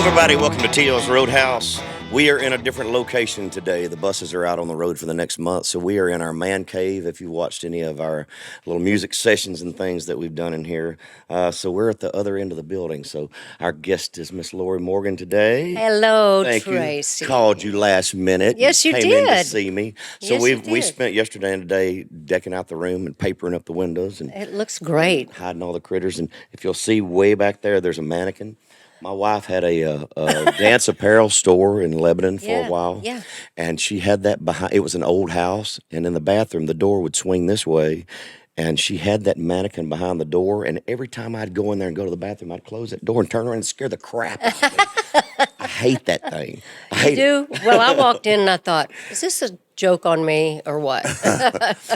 everybody. Welcome to T.O.'s Roadhouse. We are in a different location today. The buses are out on the road for the next month, so we are in our man cave. If you watched any of our little music sessions and things that we've done in here, so we're at the other end of the building. So our guest is Miss Lorrie Morgan today. Hello, Thank Tracy. you. Called you last minute. Yes, you came in to did. see me. So Yes, you we did. spent yesterday and today decking out the room and papering up the windows and It looks great. hiding all the critters. And if you'll see way back there, there's a mannequin. My wife had a dance apparel store in Lebanon for a while. Yeah. And she had that behind. It was an old house. And in the bathroom, the door would swing this way. And she had that mannequin behind the door. And every time I'd go in there and go to the bathroom, I'd close that door and turn around and scare the crap out of me. I hate that thing. I hate You do? Well, I walked in and I thought, is this a joke on me or what?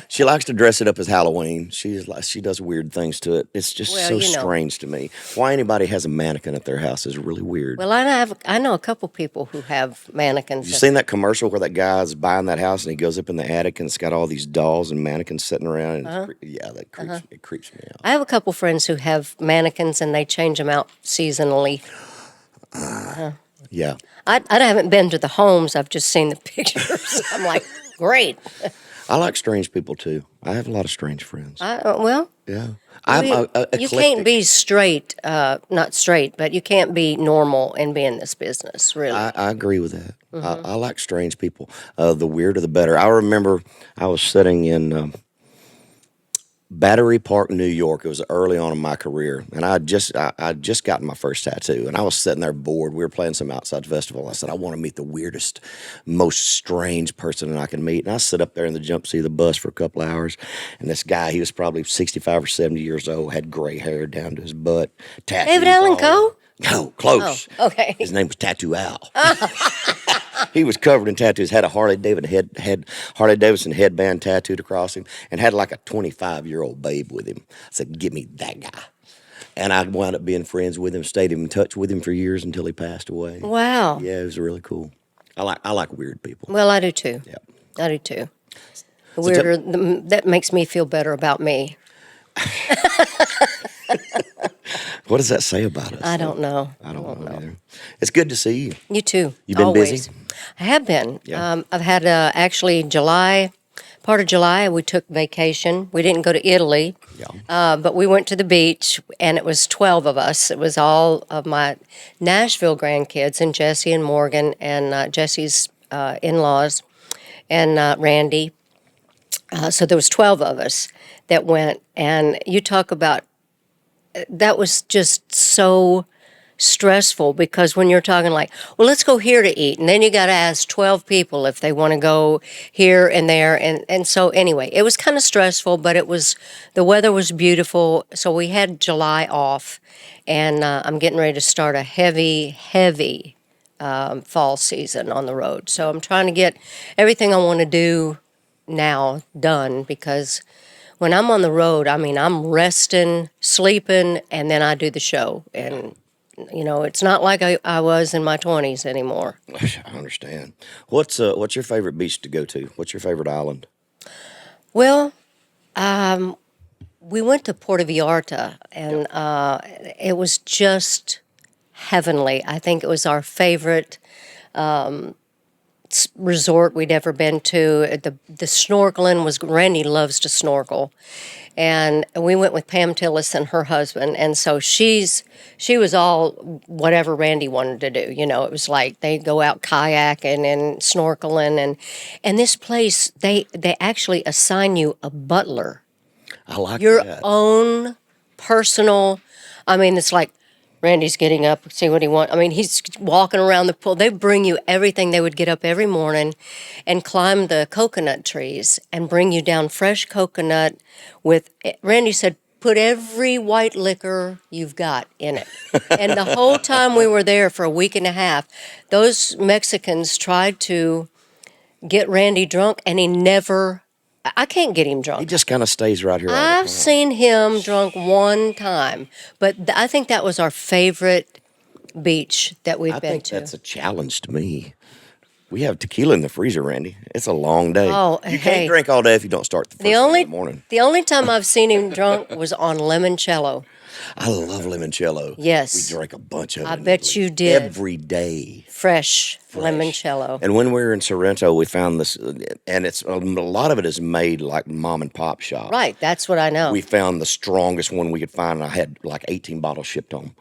She likes to dress it up as Halloween. She does weird things to it. It's just Well, so you know. strange to me. Why anybody has a mannequin at their house is really weird. Well, I know a couple people who have mannequins. You seen that commercial where that guy's buying that house and he goes up in the attic and it's got all these dolls and mannequins sitting around? And that creeps me out. I have a couple friends who have mannequins and they change them out seasonally. Yeah. I haven't been to the homes. I've just seen the pictures. I'm like, great. I like strange people too. I have a lot of strange friends. Well, Yeah. I'm you eclectic. can't be straight, not straight, but you can't be normal and be in this business, really. I agree with that. I like strange people. The weirder, the better. I remember I was sitting in Battery Park, New York. It was early on in my career, and I'd just gotten my first tattoo, and I was sitting there bored. We were playing some outside festival. I said, I want to meet the weirdest, most strange person I can meet. And I sit up there in the jump seat of the bus for a couple of hours, and this guy, he was probably 65 or 70 years old, had gray hair down to his butt. Tattoos David Allen all Coe? over. No, close. Oh, okay. His name was Tattoo Al. He was covered in tattoos, had a Harley Davidson headband tattooed across him, and had like a 25-year-old babe with him. I said, "Give me that guy." And I wound up being friends with him, stayed in touch with him for years until he passed away. Wow. Yeah, it was really cool. I like weird people. Well, I do too. Yeah. I do too. The weirder, that makes me feel better about me. What does that say about us? I don't know. I don't know either. It's good to see you. You too. You been Always. busy? I have been. Yeah. I've had actually part of July, we took vacation. We didn't go to Italy, but we went to the beach, and it was 12 of us. It was all of my Nashville grandkids, and Jesse and Morgan, and Jesse's in-laws, and Randy. So there was 12 of us that went, and you talk about, that was just so stressful because when you're talking like, well, let's go here to eat, and then you got to ask 12 people if they want to go here and there, and so anyway, it was kind of stressful, but the weather was beautiful, so we had July off, and I'm getting ready to start a heavy fall season on the road, so I'm trying to get everything I want to do now done because when I'm on the road, I mean, I'm resting, sleeping, and then I do the show. And, it's not like I was in my 20s anymore. I understand. What's your favorite beach to go to? What's your favorite island? Well, we went to Puerto Vallarta, and it was just heavenly. I think it was our favorite resort we'd ever been to. The snorkeling was, Randy loves to snorkel, and we went with Pam Tillis and her husband, and so she was all whatever Randy wanted to do. It was like they go out kayaking and snorkeling, and this place they actually assign you a butler, I like your that. own personal. I mean, it's like Randy's getting up, see what he wants. I mean, he's walking around the pool. They bring you everything. They would get up every morning and climb the coconut trees and bring you down fresh coconut with, Randy said, put every white liquor you've got in it. And the whole time we were there for a week and a half, those Mexicans tried to get Randy drunk, and I can't get him drunk. He just kind of stays right here all the time. I've seen him drunk one time, but I think that was our favorite beach that we've been I think to. that's a challenge to me. We have tequila in the freezer, Randy. It's a long day. Oh, you hey. can't drink all day if you don't start the first thing in the morning. The only time I've seen him drunk was on limoncello. I love limoncello. Yes. We drank a bunch of it. I in bet Italy. you did. Every day. Fresh limoncello. And when we were in Sorrento, we found this, and it's a lot of it is made like mom and pop shop. Right, that's what I know. We found the strongest one we could find, and I had like 18 bottles shipped home.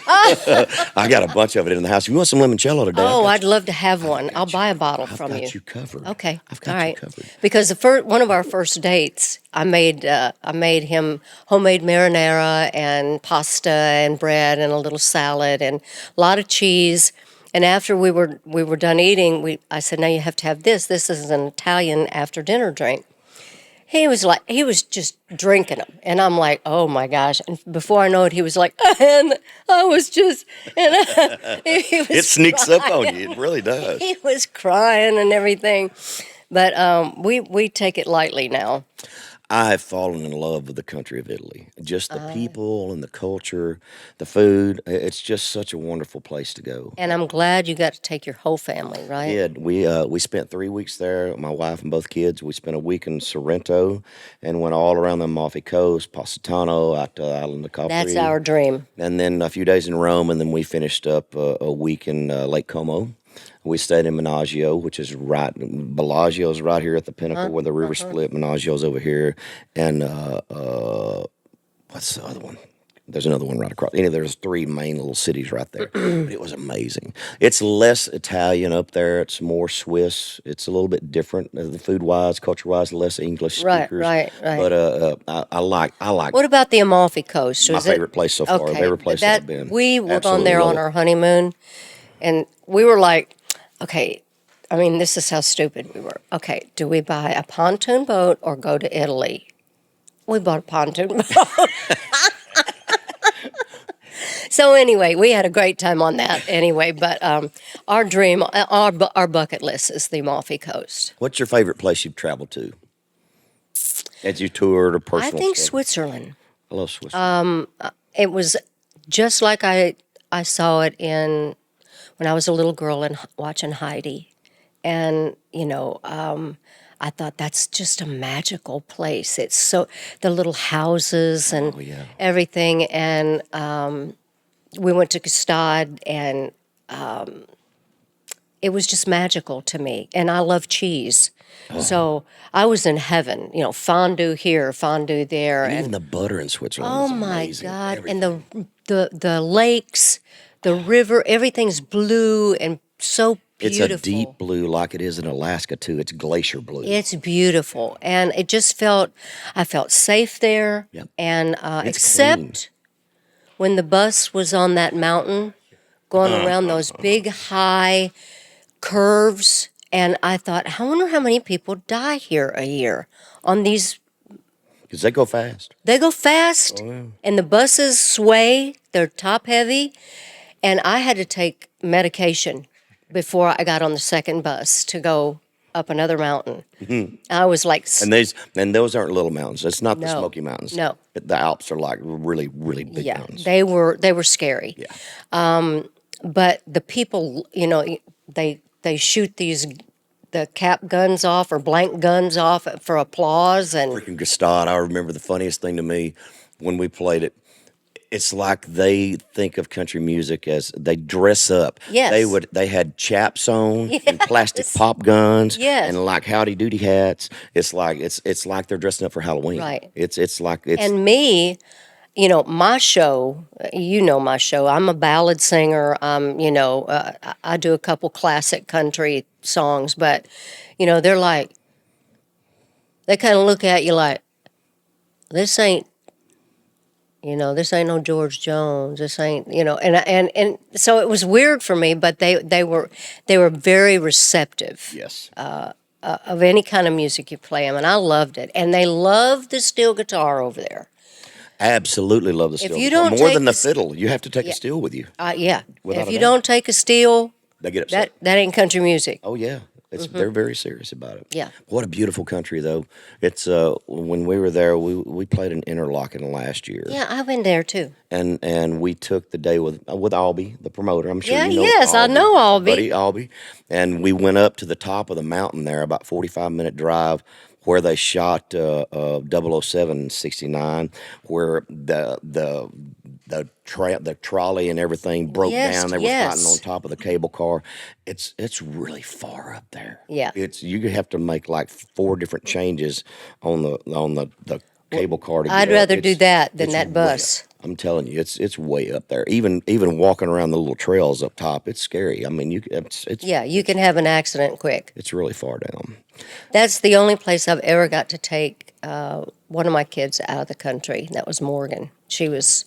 I got a bunch of it in the house. You want some limoncello today? Oh, I'd love to have one. I'll buy a bottle I've from you. got you covered. Okay, I've got all right. you covered. Because one of our first dates, I made him homemade marinara and pasta and bread and a little salad and a lot of cheese. And after we were done eating, I said, "Now you have to have this. This is an Italian after dinner drink." He was just drinking them, and I'm like, "Oh my gosh!" And before I know it, he was like, "And I was just," he was It sneaks up crying. on you. It really does. He was crying and everything, but we take it lightly now. I have fallen in love with the country of Italy. Just the people and the culture, the food. It's just such a wonderful place to go. And I'm glad you got to take your whole family, right? We spent 3 weeks there. My wife and both kids. We spent a week in Sorrento and went all around the Amalfi Coast, Positano, out to the island of Capri. That's our dream. And then a few days in Rome, and then we finished up a week in Lake Como. We stayed in Menaggio, which is Bellagio's right here at the pinnacle where the river split. Menaggio's over here. And what's the other one? There's another one right across. There's 3 main little cities right there. But it was amazing. It's less Italian up there. It's more Swiss. It's a little bit different, food-wise, culture-wise, less English speakers. Right. But I like. What about the Amalfi Coast? My favorite place so far. Okay, Favorite place that I've been. We were on Absolutely there love on it. our honeymoon, and we were like, okay, I mean, this is how stupid we were. Okay, do we buy a pontoon boat or go to Italy? We bought a pontoon boat. So anyway, we had a great time on that anyway, but our dream, our bucket list is the Amalfi Coast. What's your favorite place you've traveled to? As you toured or personal? I think stuff? Switzerland. I love Switzerland. It was just like I saw it when I was a little girl and watching Heidi. And, I thought that's just a magical place. It's so, the little houses and everything. And we went to Gstaad, and it was just magical to me. And I love cheese. So I was in heaven, fondue here, fondue there. And even the butter in Switzerland Oh is my amazing. God! Everything. And the lakes, the river, everything's blue and so It's beautiful. a deep blue like it is in Alaska, too. It's glacier blue. It's beautiful, and it just I felt safe there. Yep. And It's except clean. when the bus was on that mountain, going around those big high curves, and I thought, I wonder how many people die here a year on these. Because they go fast. They go fast, and the buses sway. They're top heavy, and I had to take medication before I got on the second bus to go up another mountain. I was like, And those aren't little mountains. It's not the No. Smoky Mountains. No. The Alps are like really, really big yeah, mountains. they were scary. Yeah. But the people, they shoot the cap guns off or blank guns off for applause, and Freaking Gstaad, I remember the funniest thing to me when we played it. It's like they think of country music as they dress up. Yes. They had chaps on and plastic pop guns Yes. and like howdy doody hats. It's like they're dressing up for Halloween. Right. It's and me, my show. My show. I'm a ballad singer. I do a couple classic country songs, but they're like, they kind of look at you like, this ain't. This ain't no George Jones. This ain't, and so it was weird for me, but they were very receptive yes. of any kind of music you play them, and I loved it. And they love the steel guitar over there. Absolutely love the steel. you don't more take than the the- fiddle, you have to take a steel with you. Yeah. Without If a you doubt. don't take a steel, They get upset. that ain't country music. Oh yeah, they're very serious about it. Yeah. What a beautiful country though. It's when we were there, we played in Interlaken last year. Yeah, I've been there too. And we took the day with Albie, the promoter. I'm sure Yeah, you know yes, I know Albie. Buddy Albie. And we went up to the top of the mountain there, about 45-minute drive, where they shot 007 69, where the trolley and everything broke Yes, down. They were yes. fighting on top of the cable car. It's really far up there. Yeah. You have to make like 4 different changes on the cable car to I'd get up. rather do that than It's that way bus. up. I'm telling you, it's way up there. Even walking around the little trails up top, it's scary. I mean, Yeah, you can have an accident quick. it's really far down. That's the only place I've ever got to take one of my kids out of the country. That was Morgan. She was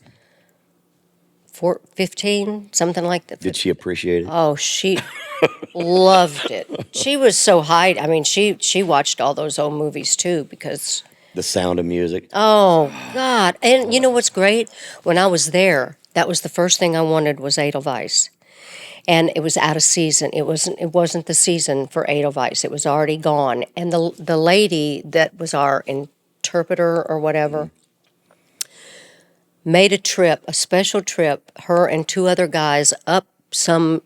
15, something like that. Did she appreciate it? Oh, she loved it. She was so high. I mean, she watched all those old movies too because, The Sound of Music. oh, God. And you know what's great? When I was there, that was the first thing I wanted was Edelweiss. And it was out of season. It wasn't the season for Edelweiss. It was already gone. And the lady that was our interpreter or whatever made a special trip, her and 2 other guys up some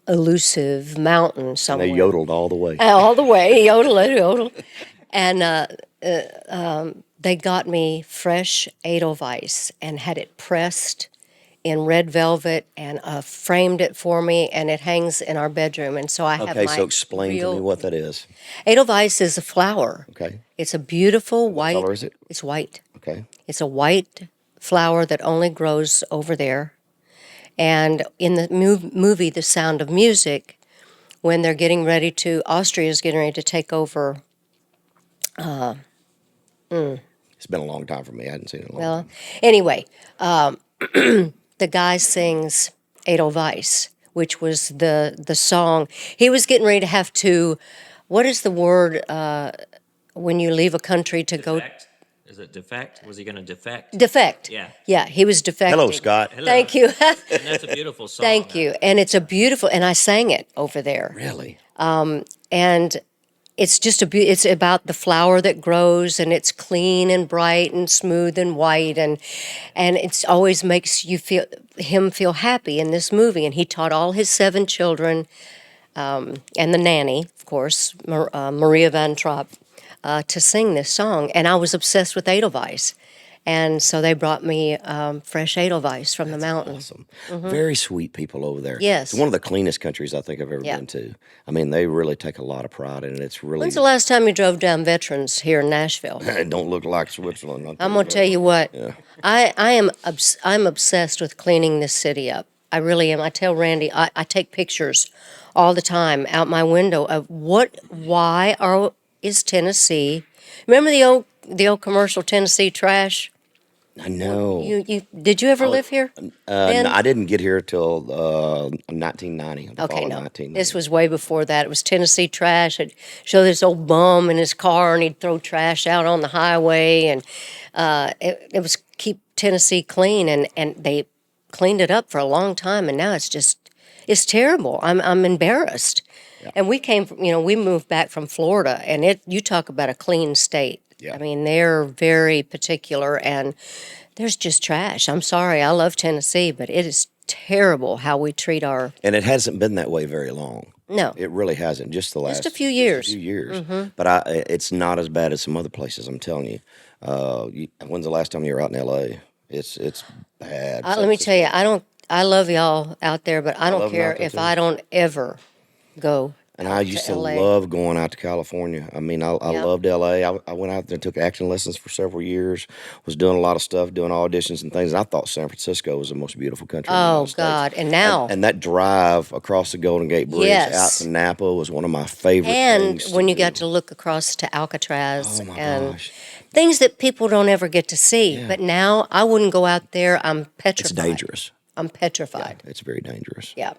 elusive mountain And somewhere. they yodeled all the way. All the way, yodel. And they got me fresh Edelweiss and had it pressed in red velvet and framed it for me, and it hangs in our bedroom. And so I have Okay, my so explain to me what that is. Edelweiss is a flower. Okay. It's a beautiful white. What color is it? It's white. Okay. It's a white flower that only grows over there. And in the movie The Sound of Music, when they're getting ready to, Austria's getting ready to take over. It's been a long time for me. I hadn't seen it in a long time. Anyway, the guy sings Edelweiss, which was the song. He was getting ready to have to, what is the word when you leave a country to go? Defect? Is it defect? Was he going to defect? Defect. Yeah. Yeah, he was defecting. Hello, Scott. Hello. Thank you. And that's a beautiful song. Thank you. And it's a beautiful, and I sang it over there. Really? And it's just it's about the flower that grows, and it's clean and bright and smooth and white, and it's always makes you him feel happy in this movie. And he taught all his 7 children, and the nanny, of course, Maria Van Trapp, to sing this song. And I was obsessed with Edelweiss. And so they brought me fresh Edelweiss from the mountains. Awesome. Very sweet people over there. Yes. It's one of the cleanest countries I think I've ever Yeah. been to. I mean, they really take a lot of pride in it. It's really When's the last time you drove down Veterans here in Nashville? it don't look like Switzerland. I'm gonna tell you what. I'm obsessed with cleaning this city up. I really am. I tell Randy, I take pictures all the time out my window of is Tennessee? Remember the old commercial Tennessee trash? I know. Did you ever live here? Ben? I didn't get here till 1990. The Okay, fall of no. 1990. This was way before that. It was Tennessee trash. It'd show this old bum in his car, and he'd throw trash out on the highway, and it was keep Tennessee clean, and they cleaned it up for a long time, and now it's terrible. I'm embarrassed. Yeah. And we moved back from Florida, and you talk about a clean state. Yeah. I mean, they're very particular, and there's just trash. I'm sorry, I love Tennessee, but it is terrible how we treat our. And it hasn't been that way very long. No, It really hasn't. Just the last a few years. Just a few years. But it's not as bad as some other places. I'm telling you. When's the last time you were out in L.A.? It's bad. let me tell you, I love y'all out there, but I don't love 'em care out there, if too. I don't ever go. And I used to LA. love going out to California. I mean, I loved L.A. I went out there and took acting lessons for several years, was doing a lot of stuff, doing auditions and things. And I thought San Francisco was the most beautiful country in the Oh United States. God! And now, And that drive across the Golden Gate Bridge Yes. out to Napa was one of my favorite and things. when you do. got to look across to Alcatraz Oh, my and gosh. things that people don't ever get to see. Yeah. But now I wouldn't go out there. I'm It's petrified. dangerous. I'm petrified. It's very dangerous. Yeah.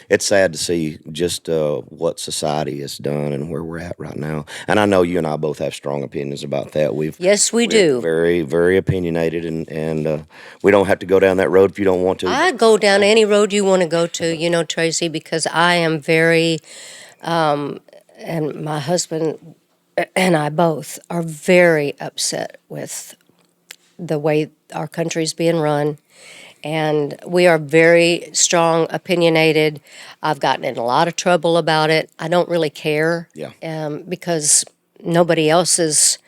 It's sad to see just what society has done and where we're at right now. And I know you and I both have strong opinions about that. Yes, we we're do. Very, very opinionated, and we don't have to go down that road if you don't want to. I go down any road you want to go to, Tracy, because I am very, and my husband and I both are very upset with the way our country's being run. And we are very strong, opinionated. I've gotten in a lot of trouble about it. I don't really care. Yeah. Because nobody else is.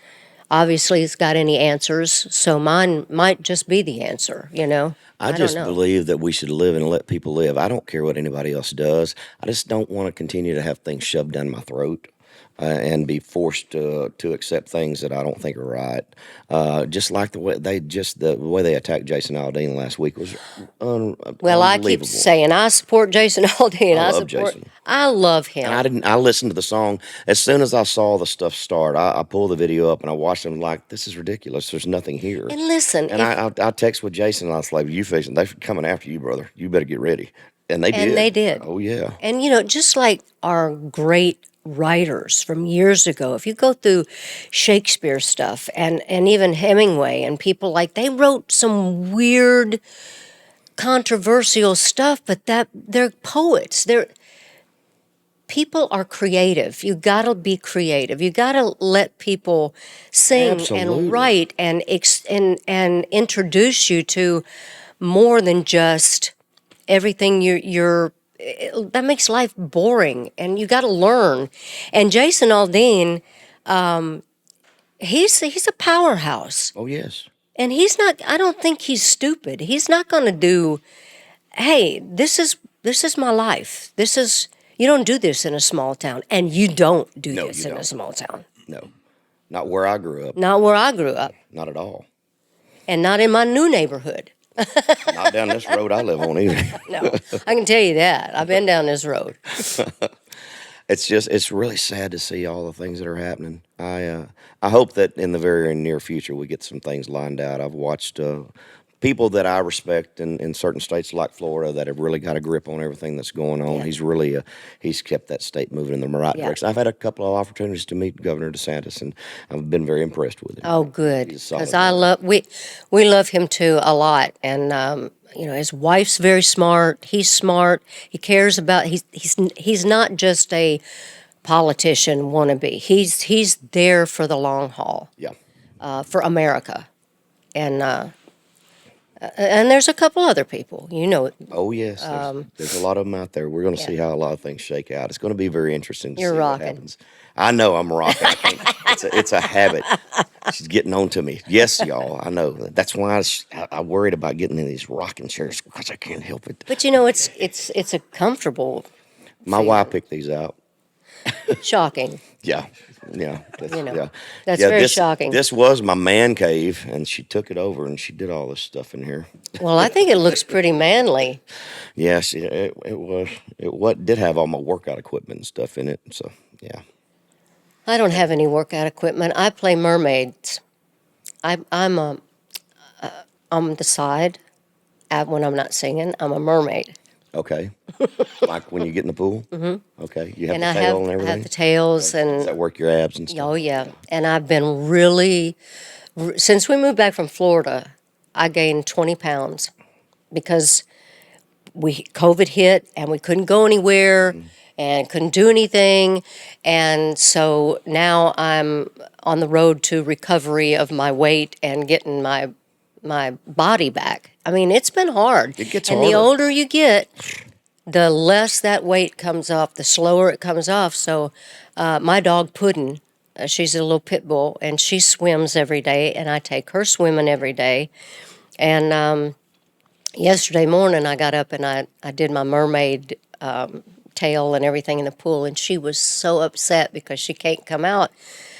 obviously has got any answers. So mine might just be the answer, I don't just know. believe that we should live and let people live. I don't care what anybody else does. I just don't want to continue to have things shoved down my throat. And be forced to accept things that I don't think are right. Just like the way they attacked Jason Aldean last week was Well, I keep unbelievable. saying I support Jason Aldean. I love Jason. I love him. And I listened to the song as soon as I saw the stuff start. I pulled the video up and I watched them like, this is ridiculous. There's nothing here. And listen, And I text with Jason and I was like, you facing, they're coming after you, brother. You better get ready. And they did. and they did. Oh yeah. And just like our great writers from years ago, if you go through Shakespeare stuff and even Hemingway and people like, they wrote some weird, controversial stuff, but they're poets. People are creative. You got to be creative. You got to let people sing Absolutely. and write and introduce you to more than just everything that makes life boring, and you got to learn. And Jason Aldean, he's a powerhouse, Oh yes. and he's not. I don't think he's stupid. He's not going to do. Hey, this is my life. You don't do this in a small town, and you don't do No, this you in a don't. small town. No. Not where I grew up. Not where I grew up, Not at all. and not in my new neighborhood. Not down this road I live on either. No, I can tell you that. I've been down this road. It's really sad to see all the things that are happening. I hope that in the very near future we get some things lined out. I've watched people that I respect in certain states like Florida that have really got a grip on everything that's going on. Yeah. He's really he's kept that state moving in the right Yeah. direction. I've had a couple of opportunities to meet Governor DeSantis, and I've been very impressed with him. Oh, good. He's a solid Because we love him too a lot, and his wife's very smart. He's smart. He cares about. He's not just a politician wannabe. He's there for the long haul. Yeah. For America, and there's a couple other people. Oh yes, there's a lot of them out there. We're going to see how a lot of things shake out. It's going to be very interesting to You're see rocking. what happens. I know I'm rocking. I think it's a habit. She's getting on to me. Yes, y'all. I know. That's why I worried about getting in these rocking chairs because I can't help it. But it's a comfortable. My wife picked these out. Shocking. Yeah. Yeah. Yeah. That's Yeah, very shocking. This was my man cave, and she took it over, and she did all this stuff in here. Well, I think it looks pretty manly. Yes, it was. Did have all my workout equipment and stuff in it. So, yeah. I don't have any workout equipment. I play mermaids. I'm on the side. When I'm not singing, I'm a mermaid. Okay. Like when you get in the pool? Mm-hmm. Okay. You have And the I tail have, and I everything? have the tails Does that and work your abs and stuff? oh yeah. And I've been really since we moved back from Florida, I gained 20 pounds because COVID hit and we couldn't go anywhere and couldn't do anything, and so now I'm on the road to recovery of my weight and getting my body back. I mean, it's been hard. It gets and harder. the older you get, the less that weight comes off, the slower it comes off. So my dog Puddin', she's a little pit bull, and she swims every day, and I take her swimming every day. And yesterday morning I got up and I did my mermaid tail and everything in the pool, and she was so upset because she can't come out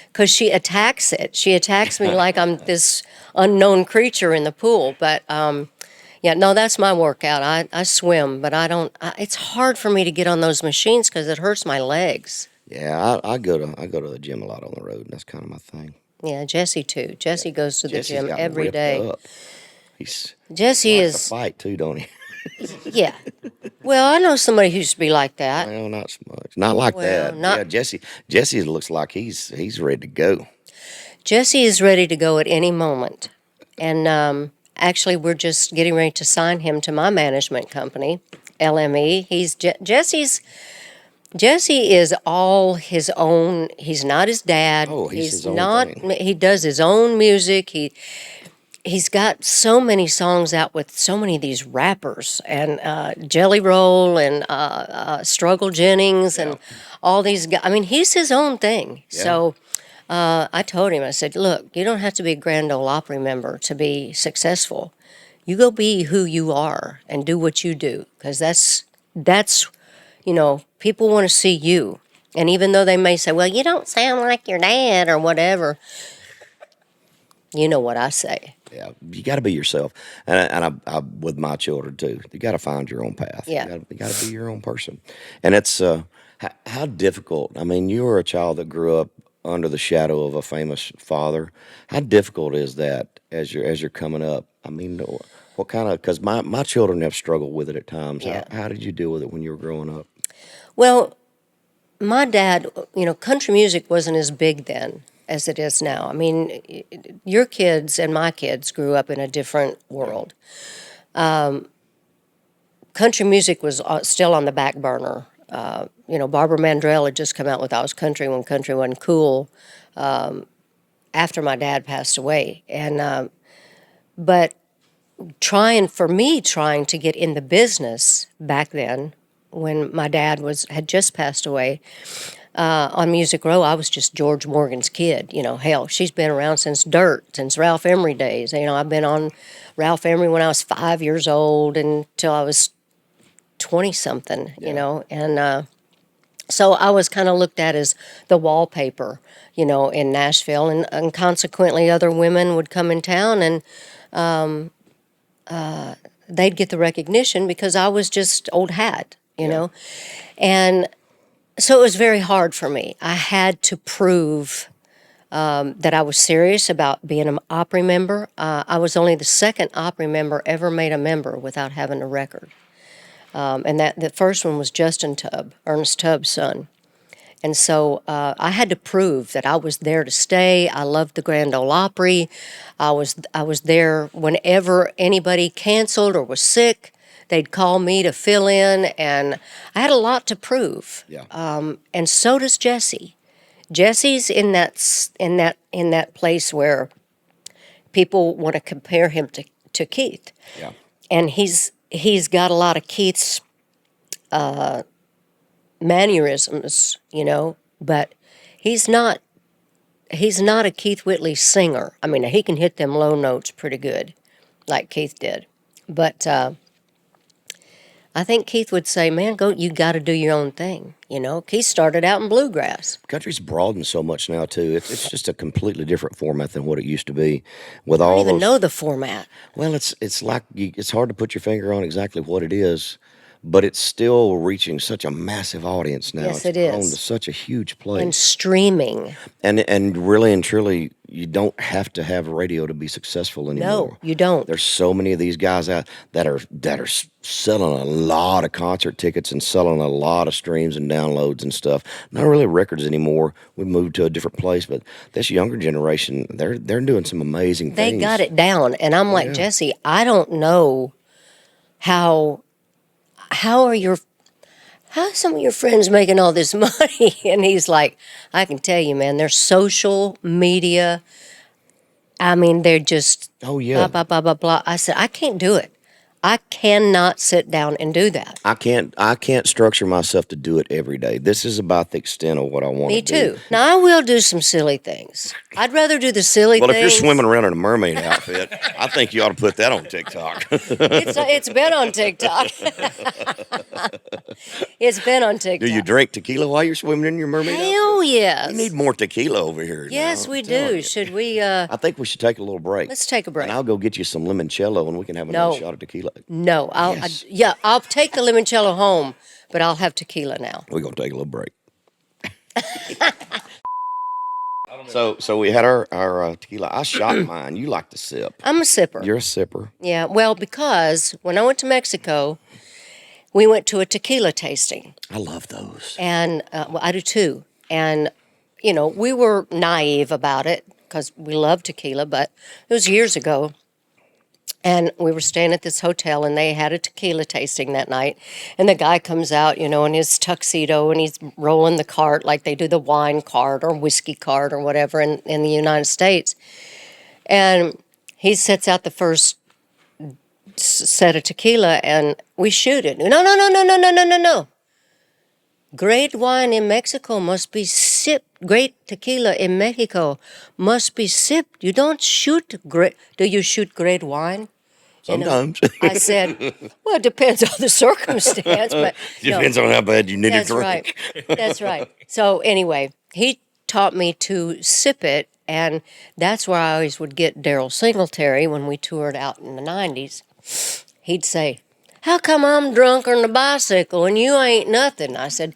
because she attacks it. She attacks me like I'm this unknown creature in the pool. But yeah, no, that's my workout. I swim, but I don't. It's hard for me to get on those machines because it hurts my legs. Yeah, I go to the gym a lot on the road, and that's kind of my thing. Yeah, Jesse too. Jesse goes to the Jesse's gym got every ripped day. up. He's Jesse likes is to fight too, don't he? yeah. Well, I know somebody who used to be like that. Well, not so much. Not like Well, that. not- Yeah, Jesse looks like he's ready to go. Jesse is ready to go at any moment, and actually, we're just getting ready to sign him to my management company, LME. Jesse is all his own. He's not his dad. Oh, he's his own not. thing. He does his own music. he's got so many songs out with so many of these rappers and Jelly Roll and Struggle Jennings and all these guys. I mean, he's his own thing. Yeah. So I told him, I said, look, you don't have to be a Grand Ole Opry member to be successful. You go be who you are and do what you do, because that's people want to see you. And even though they may say, well, you don't sound like your dad or whatever, you know what I say. Yeah, you got to be yourself, and I with my children too. You got to find your own path. Yeah. You got to be your own person, and it's how difficult. I mean, you were a child that grew up under the shadow of a famous father. How difficult is that as you're coming up? I mean, what kind of? Because my children have struggled with it at times. Yeah. How did you deal with it when you were growing up? Well, my dad, country music wasn't as big then as it is now. I mean, your kids and my kids grew up in a different world. Country music was still on the back burner. Barbara Mandrell had just come out with "I Was Country When Country Wasn't Cool" after my dad passed away, and but trying to get in the business back then, when my dad had just passed away, on Music Row, I was just George Morgan's kid. Hell, she's been around since Dirt, since Ralph Emery days. I've been on Ralph Emery when I was 5 years old until I was 20-something, and so I was kind of looked at as the wallpaper, in Nashville, and consequently other women would come in town and they'd get the recognition because I was just old hat, and so it was very hard for me. I had to prove that I was serious about being an Opry member. I was only the second Opry member ever made a member without having a record. And the first one was Justin Tubb, Ernest Tubb's son. And so I had to prove that I was there to stay. I loved the Grand Ole Opry. I was there whenever anybody canceled or was sick. They'd call me to fill in, and I had a lot to prove. Yeah. And so does Jesse. Jesse's in that place where people want to compare him to Keith. Yeah. And he's got a lot of Keith's mannerisms, but he's not a Keith Whitley singer. I mean, he can hit them low notes pretty good, like Keith did. But I think Keith would say, man, you got to do your own thing. Keith started out in bluegrass. Country's broadened so much now too. It's just a completely different format than what it used to be. With I all don't even those, know the format. well, it's like it's hard to put your finger on exactly what it is, but it's still reaching such a massive audience now. Yes, it's it grown is. to such a huge place. And streaming. And really and truly, you don't have to have radio to be successful anymore. No, you don't. There's so many of these guys out that are selling a lot of concert tickets and selling a lot of streams and downloads and stuff. Not really records anymore. We moved to a different place, but this younger generation, they're doing some amazing They things. got it down. And I'm like, Jesse, I don't know how some of your friends making all this money? And he's like, I can tell you, man, their social media, I mean, they're just Oh, yeah. blah, blah, blah, blah, blah. I said, I can't do it. I cannot sit down and do that. I can't structure myself to do it every day. This is about the extent of what I want Me to do. too. Now, I will do some silly things. I'd rather do the silly Well, things. if you're swimming around in a mermaid outfit, I think you ought to put that on TikTok. It's been on TikTok. It's been on TikTok. Do you drink tequila while you're swimming in your mermaid outfit? Hell yes. You need more tequila over here. Yes, now, we I'm telling do. you. Should we? I think we should take a little break. Let's take a break. And I'll go get you some limoncello, and we can have another shot of tequila. No, Yes. I'll take the limoncello home, but I'll have tequila now. We're gonna take a little break. So we had our tequila. I shot mine. You like to sip. I'm a sipper. You're a sipper. Yeah, well, because when I went to Mexico, we went to a tequila tasting, I love those. and well, I do too. And we were naive about it because we love tequila, but it was years ago. And we were staying at this hotel, and they had a tequila tasting that night. And the guy comes out, in his tuxedo, and he's rolling the cart like they do the wine cart or whiskey cart or whatever in the United States. And he sets out the first set of tequila, and we shoot it. No. Great wine in Mexico must be sipped. Great tequila in Mexico must be sipped. You don't shoot great. Do you shoot great wine? Sometimes. I said, well, it depends on the circumstance, but Depends on how bad you need to that's drink. right. That's right. So anyway, he taught me to sip it, and that's where I always would get Daryl Singletary when we toured out in the 90s. He'd say, how come I'm drunk on the bicycle and you ain't nothing? I said,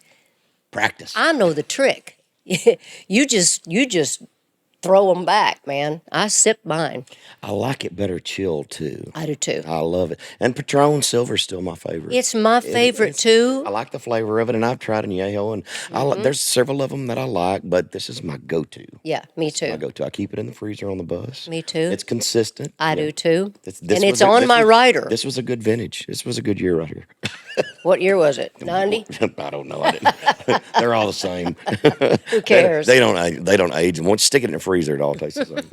Practice. I know the trick. You just throw them back, man. I sip mine. I like it better chilled, too. I do too. I love it. And Patron Silver's still my favorite. It's my favorite too. I like the flavor of it, and I've tried Añejo, and there's several of them that I like, but this is my go-to. Yeah, me My too. go-to. I keep it in the freezer on the bus. Me too. It's consistent. I do too. This And it's was on my rider. This was a good vintage. This was a good year right here. What year was it? 90? I don't know. I didn't. They're all the same. Who cares? They don't age. And once you stick it in the freezer, it all tastes the same.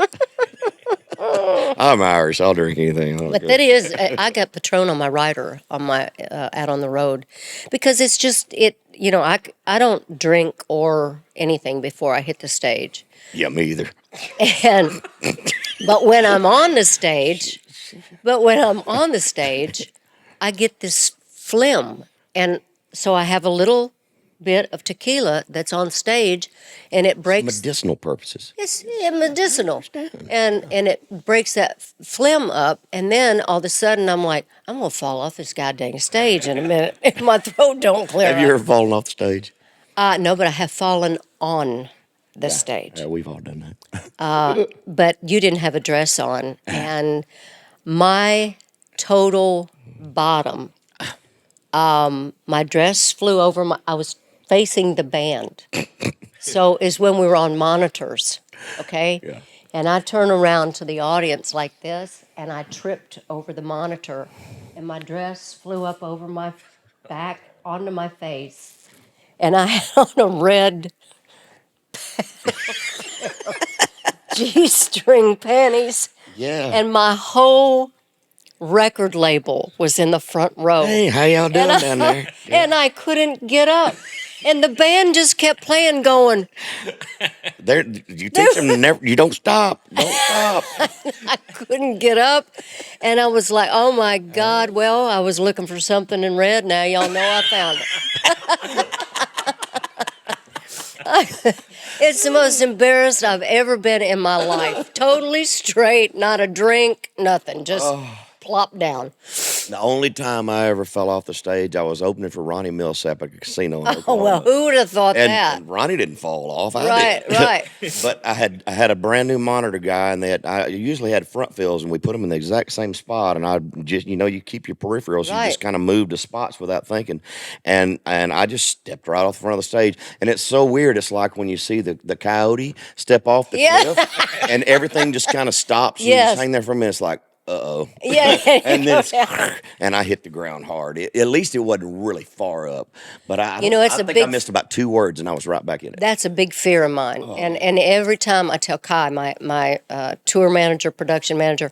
I'm Irish. I'll drink anything. I don't But care. that is, I got Patron on my rider on my out on the road, because it's just it. You know, I don't drink or anything before I hit the stage, Yeah, me either. and but when I'm on the stage, I get this phlegm, and so I have a little bit of tequila that's on stage, and it breaks. Medicinal purposes. It's medicinal, and it breaks that phlegm up, and then all of a sudden I'm like, I'm gonna fall off this goddamn stage in a minute if my throat don't clear Have you up. ever fallen off the stage? No, but I have fallen on the stage. Yeah, we've all done that. But you didn't have a dress on, and my total bottom. My dress flew over my. I was facing the band, so is when we were on monitors. Okay. Yeah. And I turned around to the audience like this, and I tripped over the monitor, and my dress flew up over my back onto my face, and I had on a red G-string panties, Yeah. and my whole record label was in the front row. Hey, how y'all doing down there? And I couldn't get up. And the band just kept playing, going, You teach them never. You don't stop. Don't stop. I couldn't get up. And I was like, oh my God, well, I was looking for something in red. Now y'all know I found it. It's the most embarrassed I've ever been in my life. Totally straight, not a drink, nothing. Just plop down. The only time I ever fell off the stage, I was opening for Ronnie Millsap at a casino. In Oh, well, Oklahoma. who would have thought that? And Ronnie didn't fall off. I Right, did. right. But I had a brand new monitor guy, and I usually had front fills, and we put them in the exact same spot. And I just, you keep your peripherals, Right. you just kind of move to spots without thinking. And I just stepped right off the front of the stage, and it's so weird. It's like when you see the coyote step off the Yeah. cliff, and everything just kind of stops. You Yes. just hang there for a minute. It's like, uh-oh. Yeah. And then and I hit the ground hard. At least it wasn't really far up. But I It's I a think I big- missed about 2 words, and I was right back in it. That's a big fear of mine. And every time I tell Kai, my tour manager, production manager,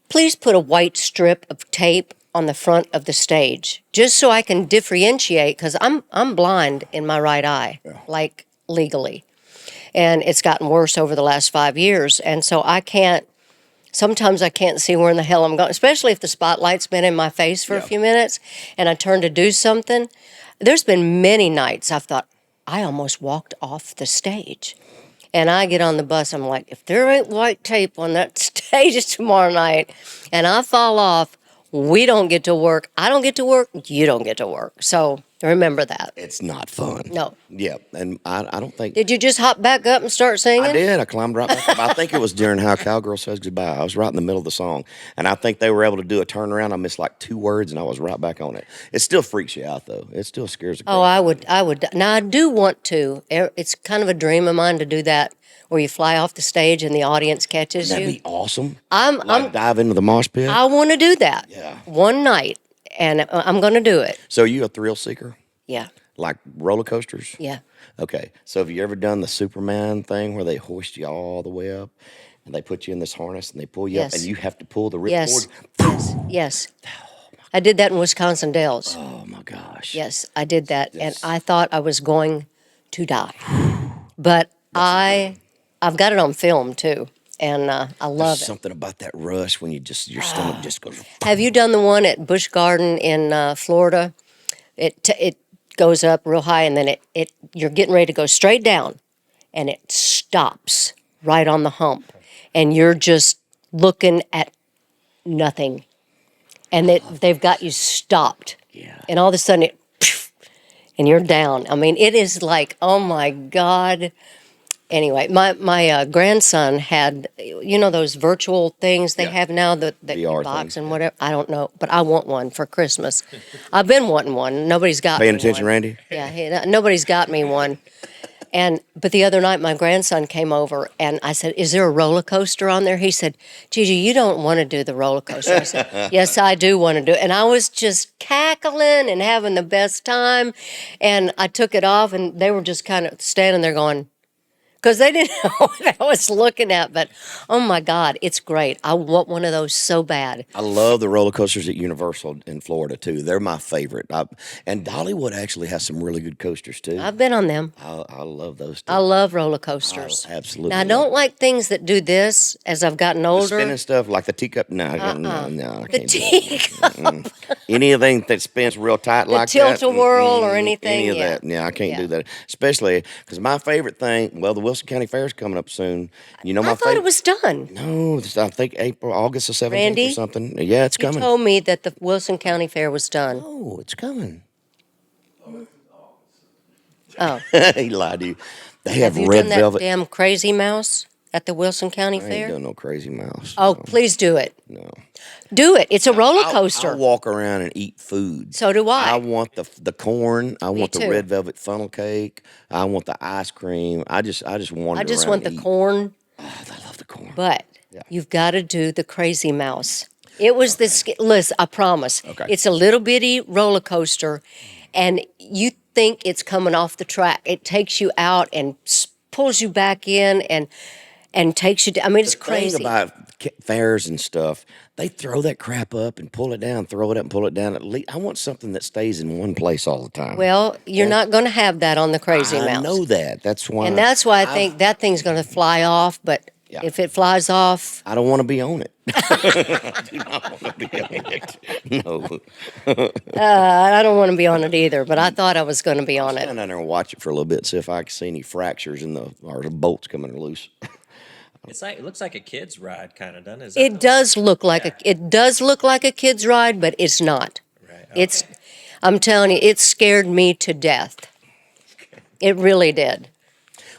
please put a white strip of tape on the front of the stage, just so I can differentiate, because I'm blind in my right eye, like legally. And it's gotten worse over the last 5 years. And so sometimes I can't see where in the hell I'm going, especially if the spotlight's been in my face for a few minutes and I turn to do something. There's been many nights I've thought, I almost walked off the stage. And I get on the bus, I'm like, if there ain't white tape on that stage tomorrow night and I fall off, we don't get to work. I don't get to work. You don't get to work. So remember that. It's not fun. No. Yeah, and I don't think... Did you just hop back up and start singing? I did. I climbed right back up. I think it was during How Cowgirl Says Goodbye. I was right in the middle of the song. And I think they were able to do a turnaround. I missed like 2 words, and I was right back on it. It still freaks you out, though. It still scares the crap. Oh, I would. Now, I do want to. It's kind of a dream of mine to do that, where you fly off the stage and the audience catches That'd you. be awesome. I'm Dive into the mosh pit. I want to do that. Yeah. One night, and I'm going to do it. So you a thrill seeker? Yeah. Like roller coasters? Yeah. Okay. So have you ever done the Superman thing where they hoist you all the way up? and they put you in this harness and they pull you up, Yes. and you have to pull the Yes. ripcord. Yes. I did that in Wisconsin Dells. Oh my gosh. Yes, I did that, and Yes. I thought I was going to die. But I've got it on film too, and I There's love it. something about that rush when your stomach just goes. Have you done the one at Busch Garden in Florida? It goes up real high, and then it you're getting ready to go straight down, and it stops right on the hump, and you're just looking at nothing, and they've got you stopped, Yeah. and all of a sudden and you're down. I mean, it is like, oh my God. Anyway, my grandson had, those virtual things they Yeah. have now that you VR box things, and yeah. whatever. I don't know, but I want one for Christmas. I've been wanting one. Nobody's got Paying me attention, one. Randy? Yeah, nobody's got me one. But the other night, my grandson came over, and I said, "Is there a roller coaster on there?" He said, "Gigi, you don't want to do the roller coaster." I said, "Yes, I do want to do it." And I was just cackling and having the best time. And I took it off, and they were just kind of standing there going, because they didn't know what I was looking at. But oh my God, it's great. I want one of those so bad. I love the roller coasters at Universal in Florida too. They're my favorite. And Dollywood actually has some really good coasters too. I've been on them. I love those too. I love roller coasters. Absolutely. Now, I love don't like things that do this as I've gotten the older. spinning stuff like the teacup. No, I The can't do teacup. it. Anything that spins real tight like that. tilt-a-whirl or anything, Any of yeah. that. Yeah, I can't Yeah. do that. Especially because my favorite thing. Well, the Wilson County Fair is coming up soon. You know my I thought favorite. it was done. No, I think August the 17th Randy? or something. Yeah, it's You coming. told me that the Wilson County Fair was done. Oh, it's coming. Oh, He lied to you. They have, have you red done that velvet. damn Crazy Mouse at the Wilson County I ain't Fair? done no crazy mouse. Oh, no, please do it. no. Do it. It's a roller I'll coaster. walk around and eat food. So do I. I want the corn. I want the too. red velvet funnel cake. I want the ice cream. I just wander I just around want and the eat. corn, Oh, I love the corn. but you've got to do the Crazy Mouse. It was this. Listen, I promise. Okay. It's a little bitty roller coaster, and you think it's coming off the track. It takes you out and pulls you back in and takes you down. I mean, it's The crazy. thing about fairs and stuff, they throw that crap up and pull it down, throw it up and pull it down. At least I want something that stays in one place all the time. Well, you're not going to have that on the Crazy I Mouse. know that. That's why. And that's why I think that thing's going to fly off. But Yeah. if it flies off, I don't want to be on it. I do not want to be on it. No. I don't want to be on it either. But I thought I was going to be on it. Stand down there and watch it for a little bit, see if I can see any fractures or the bolts coming loose. It looks like a kid's ride, kind of, doesn't it? It does look like a kid's ride, but it's not. Right. It's. I'm telling you, it scared me to death. It really did.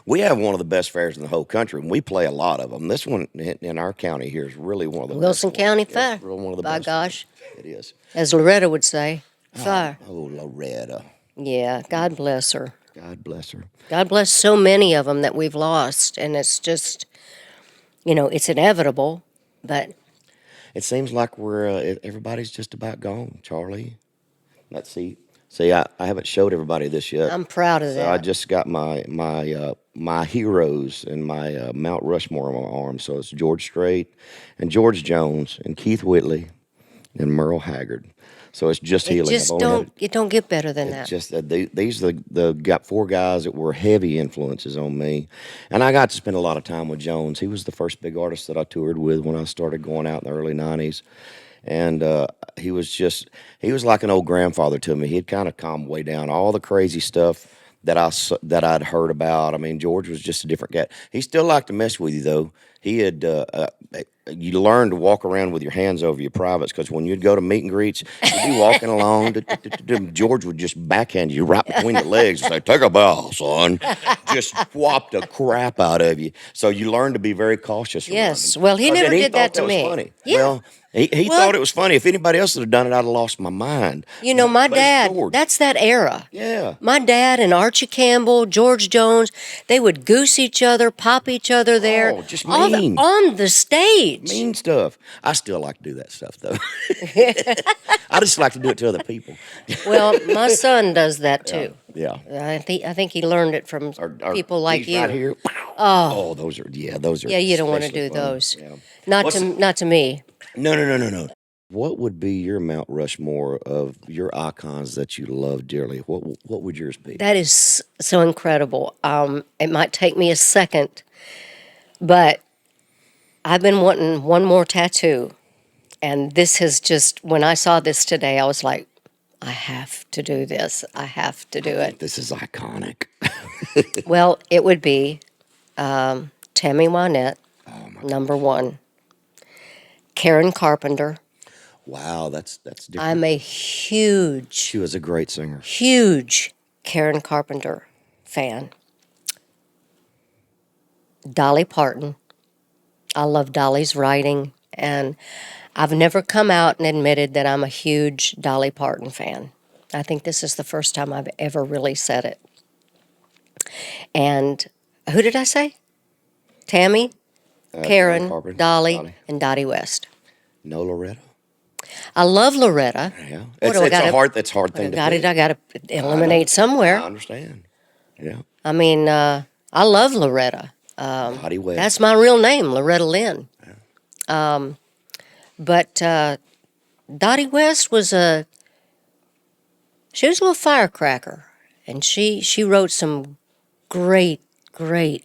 We have one of the best fairs in the whole country, and we play a lot of them. This one in our county here is really one of the Wilson best County ones. Fair. It's really one of the By best. gosh, It is. as Loretta would say, fire. Oh, Loretta. Yeah, God bless her. God bless her. God bless so many of them that we've lost, and it's just, it's inevitable. But It seems like everybody's just about gone, Charlie. Let's see. See, I haven't showed everybody this yet. I'm proud of So that. I just got my heroes and my Mount Rushmore on my arm. So it's George Strait and George Jones and Keith Whitley and Merle Haggard. So it's just It healing. just it don't get better than that. Just these are got four guys that were heavy influences on me, and I got to spend a lot of time with Jones. He was the first big artist that I toured with when I started going out in the early '90s. And he was like an old grandfather to me. He'd kind of calmed way down all the crazy stuff that I'd heard about. I mean, George was just a different guy. He still liked to mess with you though. He had you learn to walk around with your hands over your privates, because when you'd go to meet and greets, you'd be walking along. George would just backhand you right between the legs and say, "Take a bow, son." Just swap the crap out of you. So you learn to be very cautious. around Yes. him. Well, he 'Cause never then did that to was me. funny. Yeah. Well, he Well- thought it was funny. If anybody else had done it, I'd have lost my mind. My But it's dad, George. that's that era. Yeah. My dad and Archie Campbell, George Jones, they would goose each other, pop each other there. Oh, just all mean. on the stage. Mean stuff. I still like to do that stuff, though. I just like to do it to other people. Well, my son does that too. Yeah. I think he learned it from Or people like these you. right here. Oh, those are those are. Yeah, you don't want to especially do fun. those. Yeah. Not to me. No. What would be your Mount Rushmore of your icons that you love dearly? What would yours be? That is so incredible. It might take me a second, but I've been wanting one more tattoo. And this has just, when I saw this today, I was like, I have to do this. I have to do it. This is iconic. Well, it would be Tammy Wynette, Oh, number one. Karen Carpenter. Wow, that's different. I'm a huge, She was a great singer. huge Karen Carpenter fan. Dolly Parton. I love Dolly's writing, and I've never come out and admitted that I'm a huge Dolly Parton fan. I think this is the first time I've ever really said it. And who did I say? Tammy, Karen, Carpenter, Dolly, and Dottie West. No Loretta. I love Loretta. Yeah, What do I gotta- it's a hard thing to I pick. got to eliminate somewhere. I understand. Yeah, I mean, I love Loretta. Dottie West. That's my real name, Loretta Lynn. But Dottie West was a little firecracker, and she wrote some great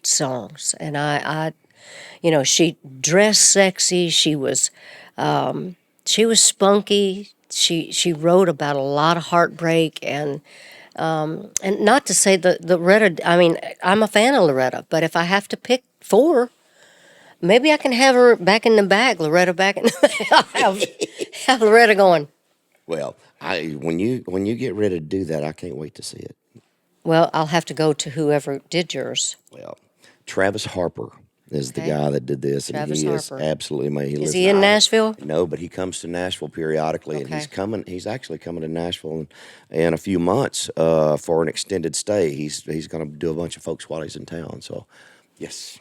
songs. And I she dressed sexy. She was spunky. She wrote about a lot of heartbreak and not to say that Loretta. I mean, I'm a fan of Loretta, but if I have to pick four, maybe I can have her back in the bag, Loretta back in the bag. have Loretta going. Well, when you get ready to do that, I can't wait to see it. Well, I'll have to go to whoever did yours. Well, Travis Harper is the Okay. guy that did this, and Travis he is Harper. absolutely amazing. Is he in Nashville? No, but he comes to Nashville periodically, and Okay. he's coming. He's actually coming to Nashville in a few months for an extended stay. He's going to do a bunch of folks while he's in town. So, yes,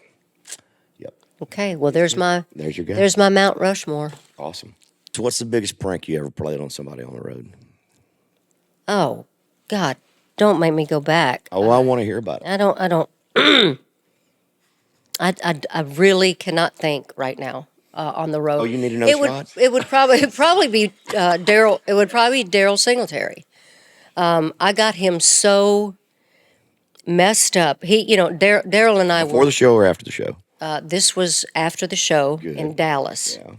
yep. Okay. Well, there's your guy. There's my Mount Rushmore. Awesome. So, what's the biggest prank you ever played on somebody on the road? Oh, God! Don't make me go back. Oh, I want to hear about it. I don't. I really cannot think right now on the road. Oh, you need another shot? It would probably be Daryl. It would probably be Daryl Singletary. I got him so messed up. Daryl and I Before the show or after the show? this was after the show Good. in Dallas, Yeah.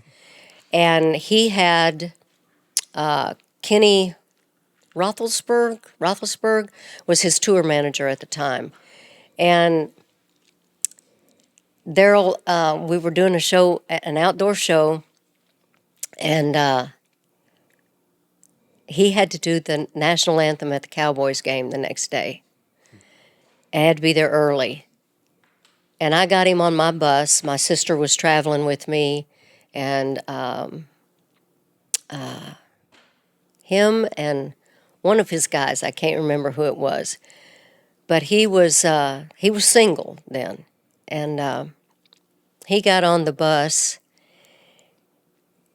and he had Kenny Roethlisberger was his tour manager at the time, and Daryl, we were doing a show, an outdoor show, and he had to do the national anthem at the Cowboys game the next day. I had to be there early. And I got him on my bus. My sister was traveling with me, and him and one of his guys, I can't remember who it was, but he was single then, and he got on the bus,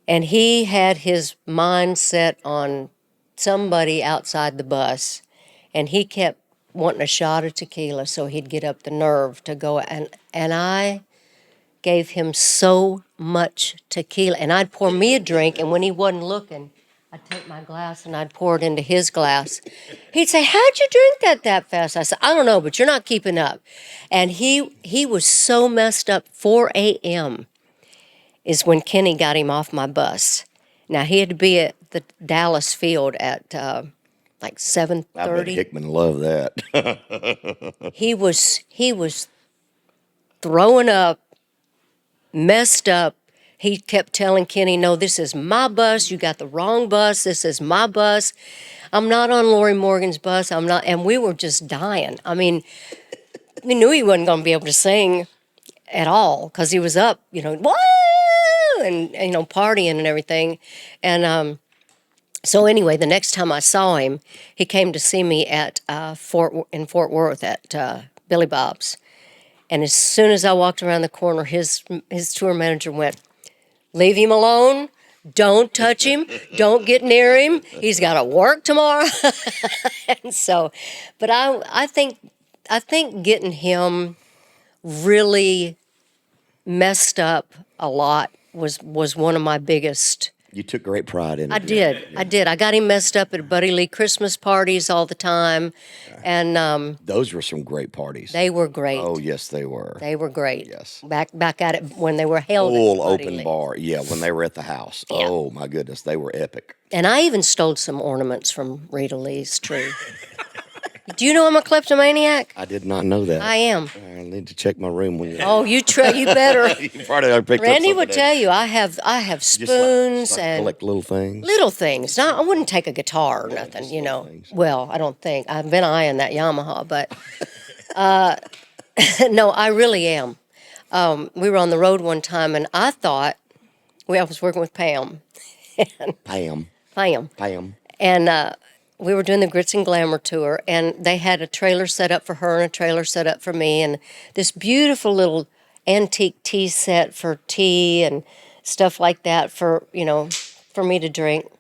and he had his mind set on somebody outside the bus, and he kept wanting a shot of tequila so he'd get up the nerve to go, and I gave him so much tequila, and I'd pour me a drink, and when he wasn't looking, I'd take my glass and I'd pour it into his glass. He'd say, "How'd you drink that fast?" I said, "I don't know, but you're not keeping up." And he was so messed up. 4 a.m. is when Kenny got him off my bus. Now, he had to be at the Dallas field at like 7:30. I bet Hickman loved that. He was throwing up, messed up. He kept telling Kenny, "No, this is my bus. You got the wrong bus. This is my bus. I'm not on Lorrie Morgan's bus. I'm not." And we were just dying. I mean, we knew he wasn't going to be able to sing at all because he was up, whoa, and partying and everything. And so anyway, the next time I saw him, he came to see me at Fort Worth at Billy Bob's. And as soon as I walked around the corner, his tour manager went, "Leave him alone. Don't touch him. Don't get near him. He's got to work tomorrow." And so, but I think getting him really messed up a lot was one of my biggest. You took great pride in it. I did. I did. I got him messed up at Buddy Lee Christmas parties all the time, and Those were some great parties. they were great. Oh, yes, they were. They were great. Yes. Back at it when they were held. Full at Buddy open Lee. bar. Yeah, when they were at the house. Yeah. Oh, my goodness, they were epic. And I even stole some ornaments from Rita Lee's tree. Do you know I'm a kleptomaniac? I did not know that. I am. I need to check my room when you. Oh, you better. You probably already picked up Randy something would there. tell you I have Just spoons like and collect little things. little things. No, I wouldn't take a guitar or nothing, just you little know. things. Well, I don't think. I've been eyeing that Yamaha, but no, I really am. We were on the road one time, and I thought I was working with Pam, Pam. and we were doing the Grits and Glamour tour, and they had a trailer set up for her and a trailer set up for me, and this beautiful little antique tea set for tea and stuff like that for me to drink.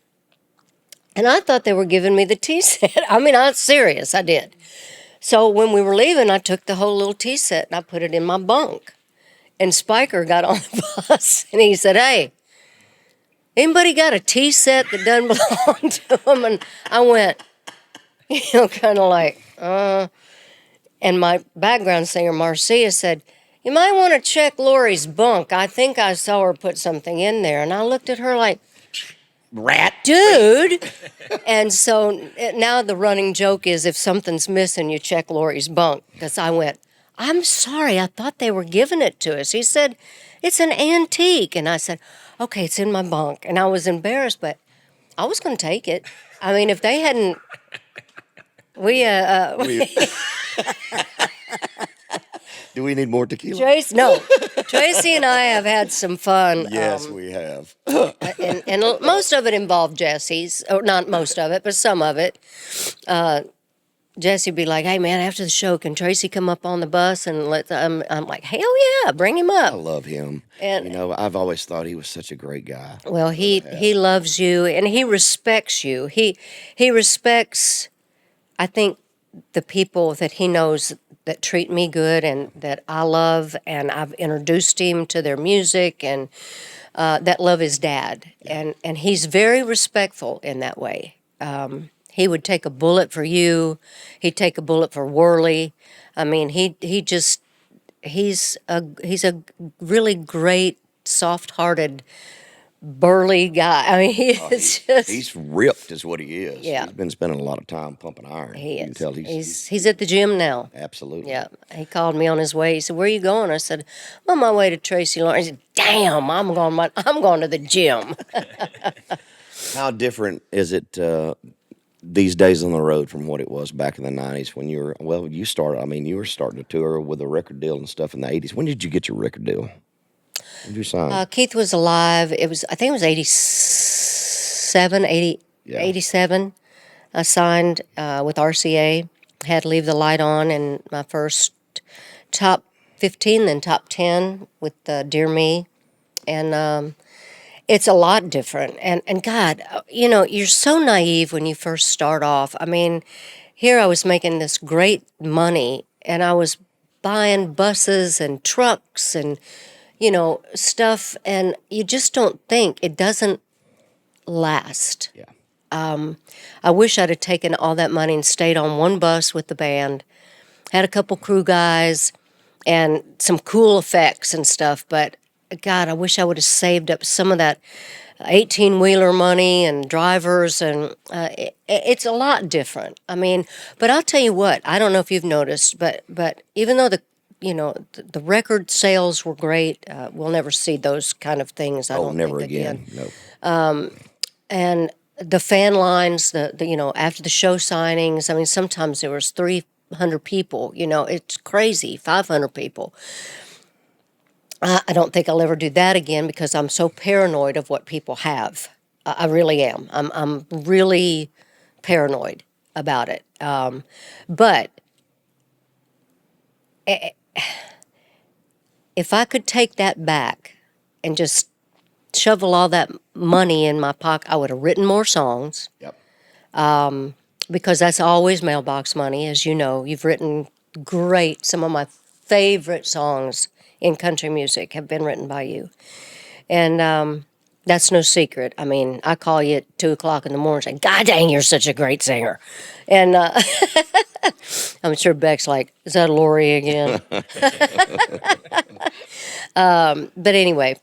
And I thought they were giving me the tea set. I mean, I was serious. I did. So when we were leaving, I took the whole little tea set and I put it in my bunk. And Spiker got on the bus and he said, "Hey, anybody got a tea set that doesn't belong to them?" And I went, kind of like, And my background singer, Marcia, said, "You might want to check Lorrie's bunk. I think I saw her put something in there." And I looked at her like, Rat. "Dude." And so now the running joke is if something's missing, you check Lorrie's bunk. Because I went, "I'm sorry, I thought they were giving it to us." He said, "It's an antique." And I said, "Okay, it's in my bunk." And I was embarrassed, but I was going to take it. I mean, if they hadn't, Do we need more tequila? Tracy and I have had some fun. Yes, we have. And most of it involved Jesse's, or not most of it, but some of it. Jesse would be like, "Hey, man, after the show, can Tracy come up on the bus?" And I'm like, "Hell yeah, bring him I up." love him. And- I've always thought he was such a great guy. Well, he loves you and he respects you. He respects, I think, the people that he knows that treat me good and that I love, and I've introduced him to their music and that love his dad. And he's very respectful in that way. He would take a bullet for you. He'd take a bullet for Worley. I mean, he's a really great, soft-hearted, burly guy. I mean, He's ripped, is what he is. Yeah. He's been spending a lot of time pumping iron. He You can is. tell He's at the gym now. absolutely. Yeah, he called me on his way. He said, "Where are you going?" I said, "I'm on my way to Tracy Lawrence." He said, "Damn, I'm going to the gym." How different is it these days on the road from what it was back in the 90s when you were starting to tour with a record deal and stuff in the 80s. When did you get your record deal? When did you sign? Keith was alive. I think it was 87, 80, Yeah. 87. I signed with RCA. Had Leave the Light On in my first top 15, then top 10 with Dear Me. And it's a lot different. And God, you're so naive when you first start off. I mean, here I was making this great money, and I was buying buses and trucks and, stuff, and you just don't think it doesn't last. Yeah. I wish I'd have taken all that money and stayed on one bus with the band, had a couple crew guys, and some cool effects and stuff, but God, I wish I would have saved up some of that 18-wheeler money and drivers, and it's a lot different. I mean, but I'll tell you what, I don't know if you've noticed, but even though the record sales were great, we'll never see those kind of things, I don't never think, again. No. And the fan lines, the after the show signings, I mean, sometimes there was 300 people, it's crazy, 500 people. I don't think I'll ever do that again because I'm so paranoid of what people have. I really am. I'm really paranoid about it. But if I could take that back and just shovel all that money in my pocket, I would have written more songs. Yep. Because that's always mailbox money, as you know. You've written some of my favorite songs in country music have been written by you. And that's no secret. I mean, I call you at 2 o'clock in the morning and say, God dang, you're such a great singer. And I'm sure Beck's like, is that Lorrie again? But anyway,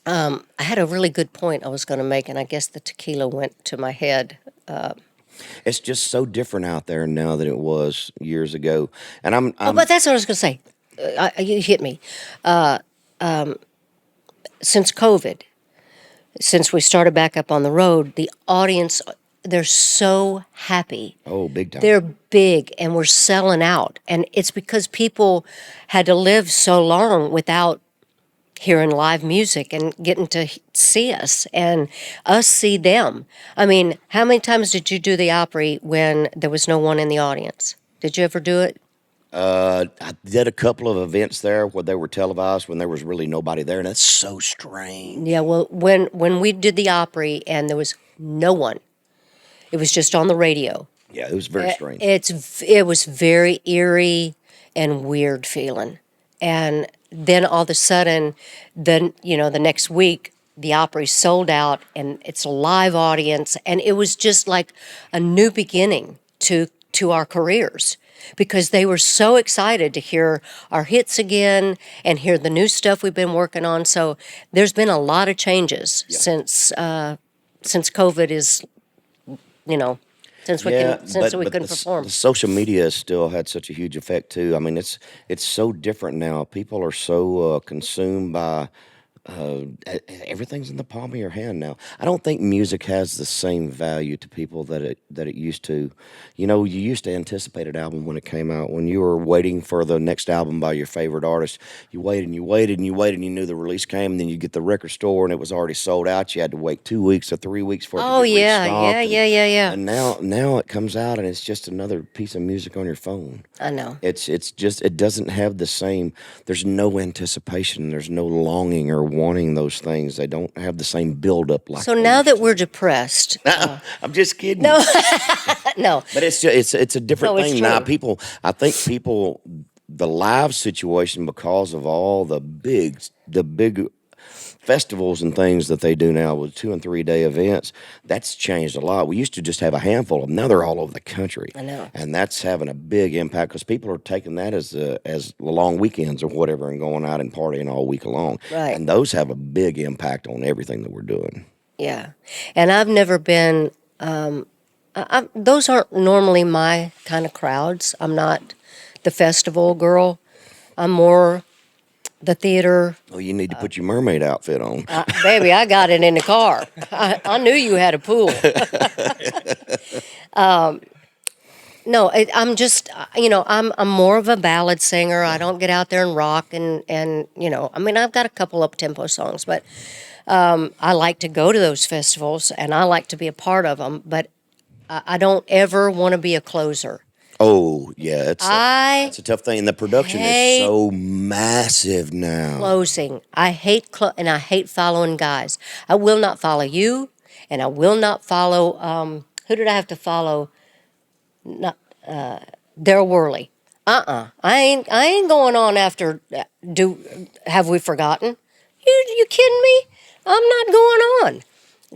I had a really good point I was going to make, and I guess the tequila went to my head. It's just so different out there now than it was years ago. And I'm But that's what I was going to say. You hit me. Since COVID, since we started back up on the road, the audience, they're so happy. oh, big time. They're big, and we're selling out. And it's because people had to live so long without hearing live music and getting to see us and us see them. I mean, how many times did you do the Opry when there was no one in the audience? Did you ever do it? I did a couple of events there where they were televised when there was really nobody there, and that's so strange. Yeah, well, when we did the Opry and there was no one, it was just on the radio. Yeah, it was very strange. It was very eerie and weird feeling. And then all of a sudden, the next week, the Opry sold out, and it's a live audience, and it was just like a new beginning to our careers, because they were so excited to hear our hits again and hear the new stuff we've been working on. So there's been a lot of changes since COVID is, since we couldn't perform. The social media has still had such a huge effect too. I mean, it's so different now. People are so consumed by everything's in the palm of your hand now. I don't think music has the same value to people that it used to. You used to anticipate an album when it came out. When you were waiting for the next album by your favorite artist, you waited and you waited and you waited, and you knew the release came, and then you get the record store and it was already sold out. You had to wait 2 weeks or 3 weeks for it to get restocked. Yeah. And now it comes out and it's just another piece of music on your phone. I know. It's just, it doesn't have the same. There's no anticipation. There's no longing or wanting those things. They don't have the same buildup like. So now that we're depressed, I'm just kidding. no, no. But it's a different No, it's thing now. true. I think the live situation, because of all the big festivals and things that they do now with 2 and 3 day events, that's changed a lot. We used to just have a handful of them. Now they're all over the country. I know. And that's having a big impact because people are taking that as long weekends or whatever and going out and partying all week long. Right. And those have a big impact on everything that we're doing. Yeah. And I've never been, those aren't normally my kind of crowds. I'm not the festival girl. I'm more the theater. Oh, you need to put your mermaid outfit on. Baby, I got it in the car. I knew you had a pool. No, I'm just, I'm more of a ballad singer. I don't get out there and rock and I mean, I've got a couple up-tempo songs, but I like to go to those festivals and I like to be a part of them, but I don't ever want to be a closer. Oh, yeah, it's a tough thing. And the production is so massive now. Closing. I hate and I hate following guys. I will not follow you, and I will not follow, who did I have to follow? Not Daryl Worley. I ain't going on after. Have we forgotten? You kidding me? I'm not going on.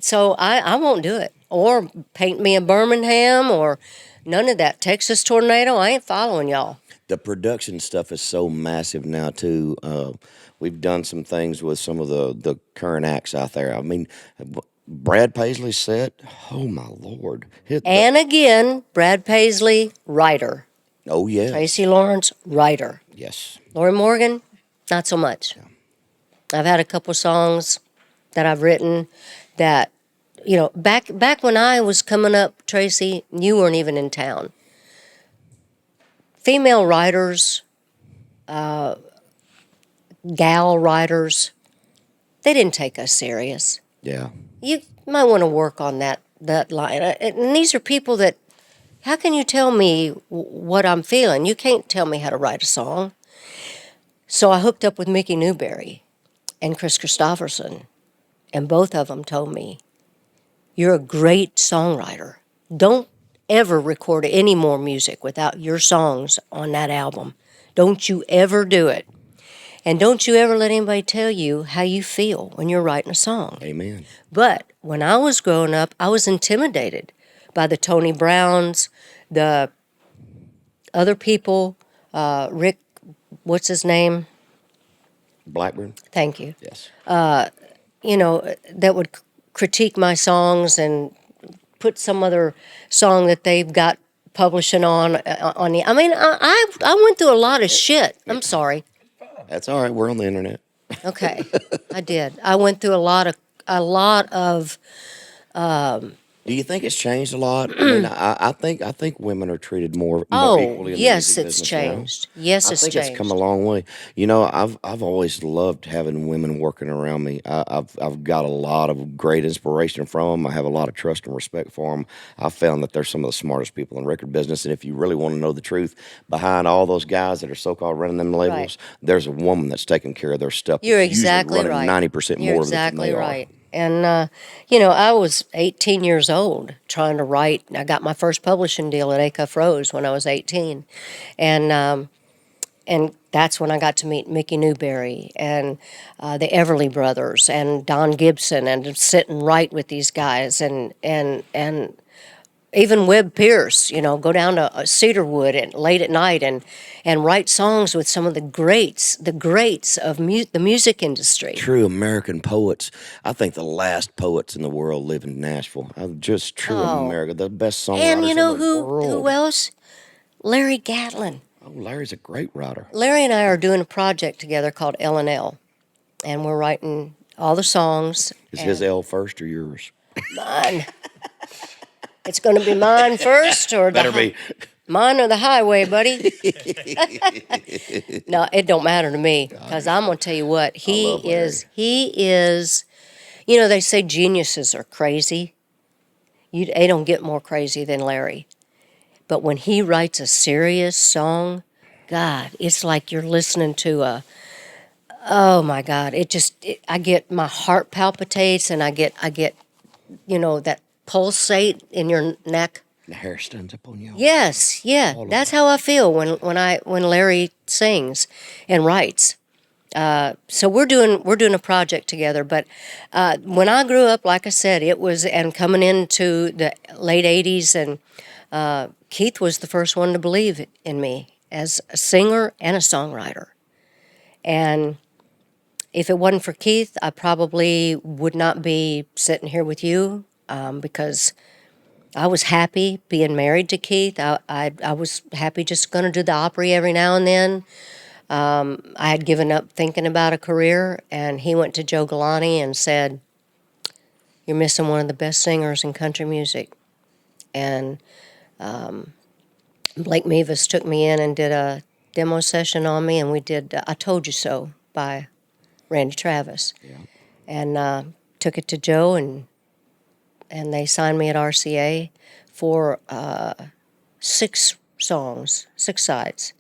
So I won't do it. Or paint me in Birmingham or none of that. Texas Tornado. I ain't following y'all. The production stuff is so massive now too. We've done some things with some of the current acts out there. I mean, Brad Paisley's set. Oh my Lord! And again, Brad Paisley, writer. Oh yeah. Tracy Lawrence, writer. Yes. Lorrie Morgan, not so much. Yeah. I've had a couple songs that I've written that, back when I was coming up, Tracy, you weren't even in town. Female writers, gal writers, they didn't take us serious. Yeah. You might want to work on that line. And these are people that, how can you tell me what I'm feeling? You can't tell me how to write a song. So I hooked up with Mickey Newberry and Chris Christopherson, and both of them told me, "You're a great songwriter. Don't ever record any more music without your songs on that album. Don't you ever do it. And don't you ever let anybody tell you how you feel when you're writing a song." Amen. But when I was growing up, I was intimidated by the Tony Browns, the other people, Rick, what's his name? Blackburn? Thank you. Yes. That would critique my songs and put some other song that they've got publishing on the. I mean, I went through a lot of shit. I'm sorry. That's all right. We're on the internet. Okay, I did. I went through a lot of. Do you think it's changed a lot? I mean, I think women are treated more Oh, equally in the yes, music it's business now. changed. Yes, I it's think changed. it's come a long way. You know, I've always loved having women working around me. I've got a lot of great inspiration from them. I have a lot of trust and respect for them. I found that they're some of the smartest people in the record business. And if you really want to know the truth behind all those guys that are so-called running them labels, Right. there's a woman that's taking care of their stuff. You're That's usually exactly running right. 90% You're more of it than exactly they are. right. And, I was 18 years old trying to write. I got my first publishing deal at Acuff Rose when I was 18. And that's when I got to meet Mickey Newberry and the Everly Brothers and Don Gibson and sit and write with these guys and even Webb Pierce, go down to Cedarwood and late at night and write songs with some of the greats of the music industry. True American poets. I think the last poets in the world live in Nashville. Just true America, the best songwriters And you know in the world. who else? Larry Gatlin. Oh, Larry's a great writer. Larry and I are doing a project together called L&L, and we're writing all the songs. Is his L first or yours? Mine. It's going to be mine first, or Better be. Mine or the highway, buddy. No, it don't matter to me, because I'm going to tell you what, he love Larry. is, they say geniuses are crazy. They don't get more crazy than Larry. But when he writes a serious song, God, it's like you're listening to oh my God, I get, my heart palpitates, and I get, that pulsate in your neck. The hair stands up on you. Yes, yeah, that's how I feel when Larry sings and writes. So we're doing a project together. But when I grew up, like I said, it was, and coming into the late '80s, and Keith was the first one to believe in me as a singer and a songwriter. And if it wasn't for Keith, I probably would not be sitting here with you, because I was happy being married to Keith. I was happy just going to do the Opry every now and then. I had given up thinking about a career, and he went to Joe Galante and said, "You're missing one of the best singers in country music." And Blake Mevis took me in and did a demo session on me, and we did I Told You So by Randy Travis. Yeah. And took it to Joe, and they signed me at RCA for 6 songs, 6 sides.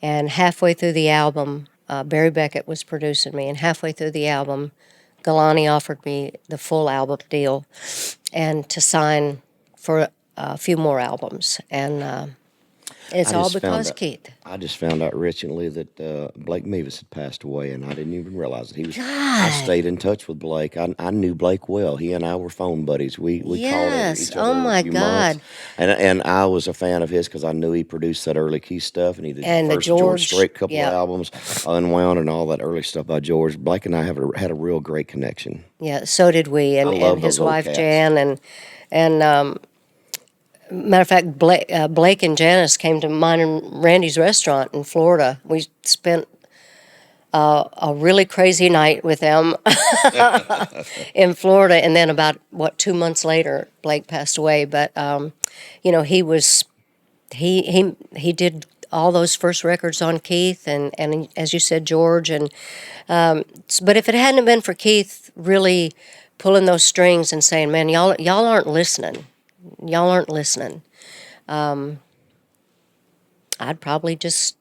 And halfway through the album, Barry Beckett was producing me, and halfway through the album, Galante offered me the full album deal and to sign for a few more albums. And it's all because Keith. I just found out recently that Blake Mevis had passed away, and I didn't even realize it. I God. stayed in touch with Blake. I knew Blake well. He and I were phone buddies. We called Yes. each other Oh, my every few God. months. And I was a fan of his because I knew he produced that early Keith stuff, and he did And the the first George George, Strait couple yeah. of albums, Unwound, and all that early stuff by George. Blake and I had a real great connection. Yeah, so did we, I love and his those old wife cats. Jan, and matter of fact, Blake and Janice came to mine and Randy's restaurant in Florida. We spent a really crazy night with them in Florida, and then about 2 months later, Blake passed away. But he did all those first records on Keith, and as you said, George, and but if it hadn't been for Keith really pulling those strings and saying, "Man, y'all aren't listening. Y'all aren't listening," I'd probably just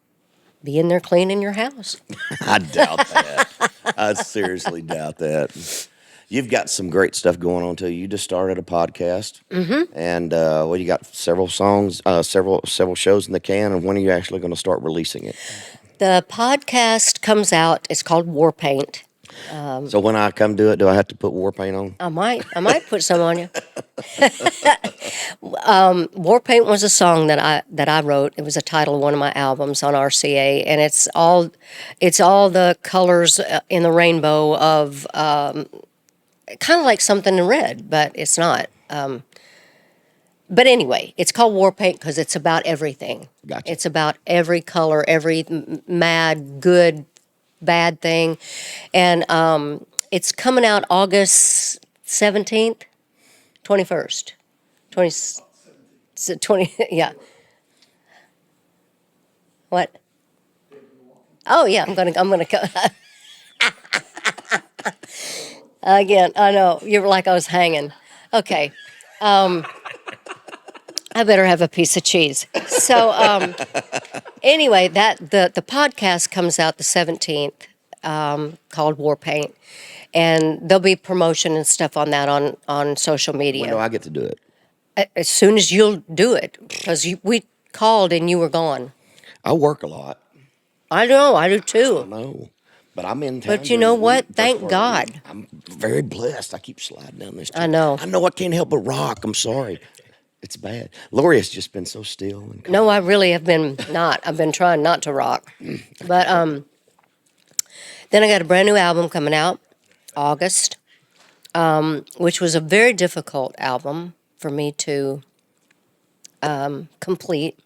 be in there cleaning your house. I doubt that. I seriously doubt that. You've got some great stuff going on too. You just started a podcast, and well, you got several songs, several shows in the can. And when are you actually going to start releasing it? The podcast comes out. It's called War Paint. So when I come do it, do I have to put war paint on? I might put some on you. War Paint was a song that I wrote. It was a title of one of my albums on RCA, and it's all the colors in the rainbow of kind of like something in red, but it's not. But anyway, it's called War Paint because it's about everything. Gotcha. It's about every color, every mad, good, bad thing, and it's coming out August 17th, 21st, 20, yeah. What? Oh yeah, I'm gonna go. Again, I know you were like I was hanging. Okay, I better have a piece of cheese. So anyway, the podcast comes out the 17th, called War Paint, and there'll be promotion and stuff on that on social media. When do I get to do it? As soon as you'll do it, because we called and you were gone. I work a lot. I know, I do too. No, but I'm in town. But you know during the what? week, Thank first part of the God. week. I'm very blessed. I keep sliding down this. I know. I know I can't help but rock. I'm sorry. It's bad. Lorrie has just been so still and calm. No, I really have been not. I've been trying not to rock. But then I got a brand new album coming out, August, which was a very difficult album for me to complete.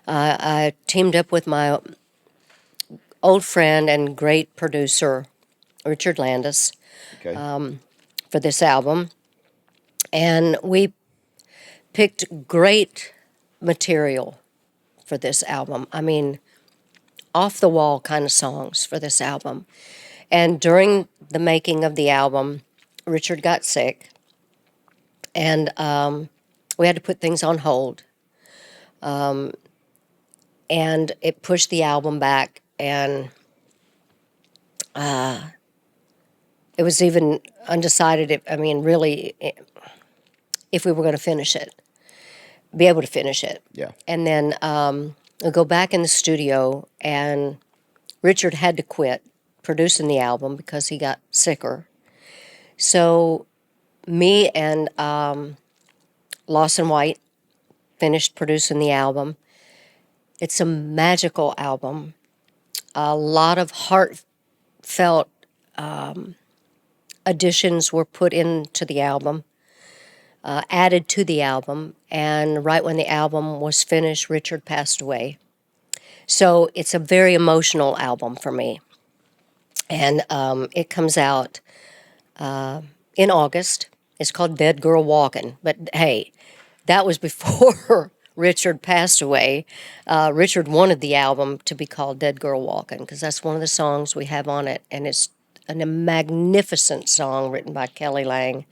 I teamed up with my old friend and great producer, Richard Landis, Okay. for this album. And we picked great material for this album. I mean, off-the-wall kind of songs for this album. And during the making of the album, Richard got sick, and we had to put things on hold. And it pushed the album back, and it was even undecided if we were going to finish it, be able to finish it. Yeah. And then we'll go back in the studio, and Richard had to quit producing the album because he got sicker. So me and Lawson White finished producing the album. It's a magical album. A lot of heartfelt additions were put into the album, added to the album, and right when the album was finished, Richard passed away. So it's a very emotional album for me. And it comes out in August. It's called Dead Girl Walkin'. But hey, that was before Richard passed away. Richard wanted the album to be called Dead Girl Walkin' because that's one of the songs we have on it. And it's a magnificent song written by Kyleigh.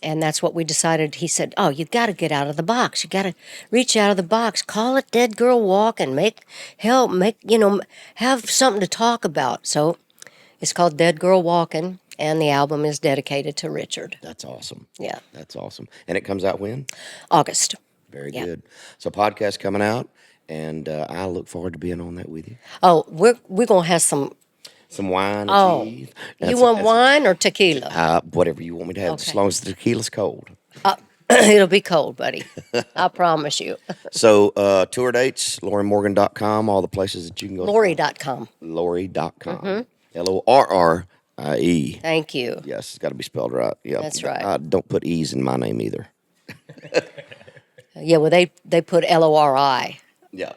And that's what we decided. He said, "Oh, you got to get out of the box. You got to reach out of the box. Call it Dead Girl Walkin'. Have something to talk about." So it's called Dead Girl Walkin', and the album is dedicated to Richard. That's awesome. Yeah. That's awesome. And it comes out when? August. Very Yeah. good. So podcast coming out, and I look forward to being on that with you. Oh, we're going to have some. Some wine or Oh, tea. You want wine or tequila? Whatever you want me to have, as Okay. long as the tequila's cold. It'll be cold, buddy. I promise you. So tour dates, LorrieMorgan.com, all the places that you can go. Lorrie.com. Lorrie.com. Mm-hmm. Lorrie. Thank you. Yes, it's got to be spelled right. Yeah, That's right. Don't put E's in my name either. Yeah, well, they put Lori. Yeah.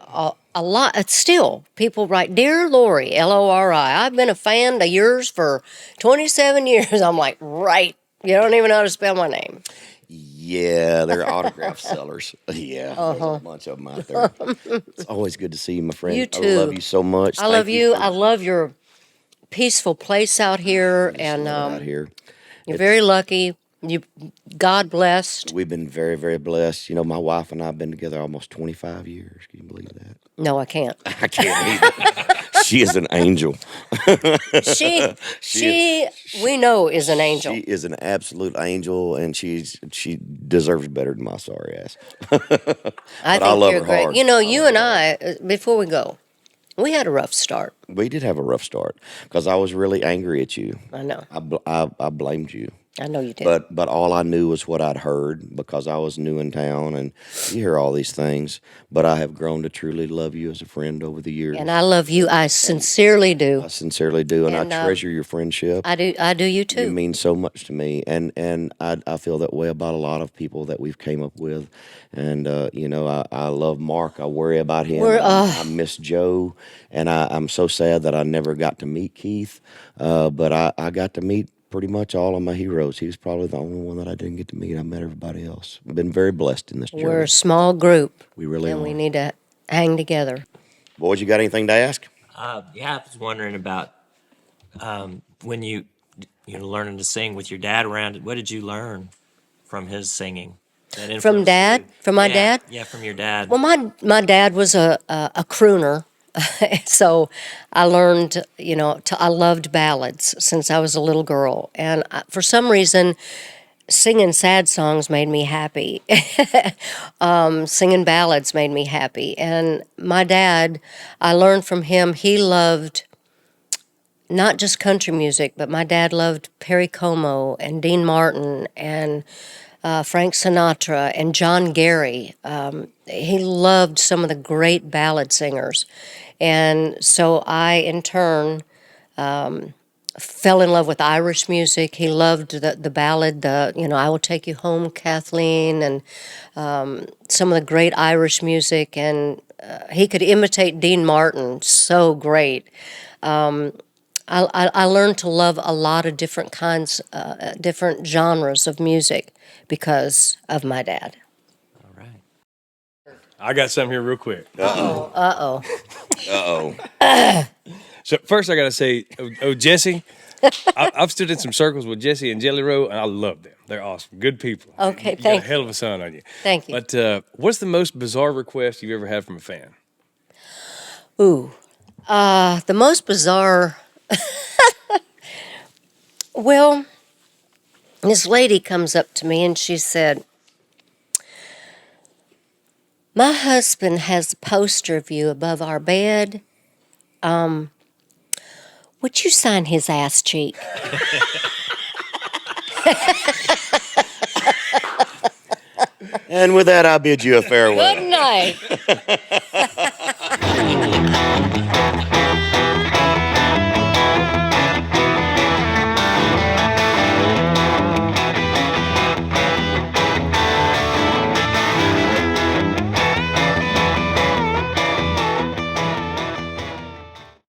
A lot. Still, people write, "Dear Lorrie, Lori. I've been a fan of yours for 27 years." I'm like, right. You don't even know how to spell my name. Yeah, they're autograph sellers. Yeah, there's a bunch of them out there. It's always good to see you, my friend. You I too. love you so much. I love you. for I love your peaceful place out here, and out here. you're very lucky. God blessed. We've been very, very blessed. You know, my wife and I have been together almost 25 years. Can you believe that? No, I can't. I can't either. She is an angel. She we know is an angel. She is an absolute angel, and she deserves better than my sorry ass. I I think love you're her great. hard. You know, you and I, before we go, we had a rough start. We did have a rough start because I was really angry at you. I know. I blamed you. I know you did. But all I knew was what I'd heard because I was new in town, and you hear all these things. But I have grown to truly love you as a friend over the years. And I love you. I sincerely do. I sincerely do, and And, I treasure your friendship. I do. I do you You too. mean so much to me, and I feel that way about a lot of people that we've came up with, and I love Mark. I worry about him. I miss Joe, and I'm so sad that I never got to meet Keith, but I got to meet pretty much all of my heroes. He was probably the only one that I didn't get to meet. I met everybody else. I've been very blessed in this journey. We're a small group. We really and are. we need to hang together. Boys, you got anything to ask? Yeah, I was wondering about when you're learning to sing with your dad around. What did you learn from his singing? That From influenced Dad? you? From my Yeah, dad? Yeah, from your dad. Well, my dad was a crooner, so I learned, I loved ballads since I was a little girl, and for some reason, singing sad songs made me happy. Singing ballads made me happy, and my dad, I learned from him. He loved not just country music, but my dad loved Perry Como and Dean Martin and Frank Sinatra and John Gary. He loved some of the great ballad singers. And so I, in turn, fell in love with Irish music. He loved the ballad, I Will Take You Home, Kathleen, and some of the great Irish music. And he could imitate Dean Martin so great. I learned to love a lot of different kinds, different genres of music because of my dad. All right. I got something here real quick. Uh-oh. So first I got to say, Jesse, I've stood in some circles with Jesse and Jelly Roll, and I love them. They're awesome. Good people. Okay, you got thank a hell of a son on you. Thank you. But what's the most bizarre request you've ever had from a fan? Ooh. The most bizarre... Well, this lady comes up to me and she said, my husband has a poster of you above our bed. Would you sign his ass cheek? And with that, I bid you a farewell. Good night.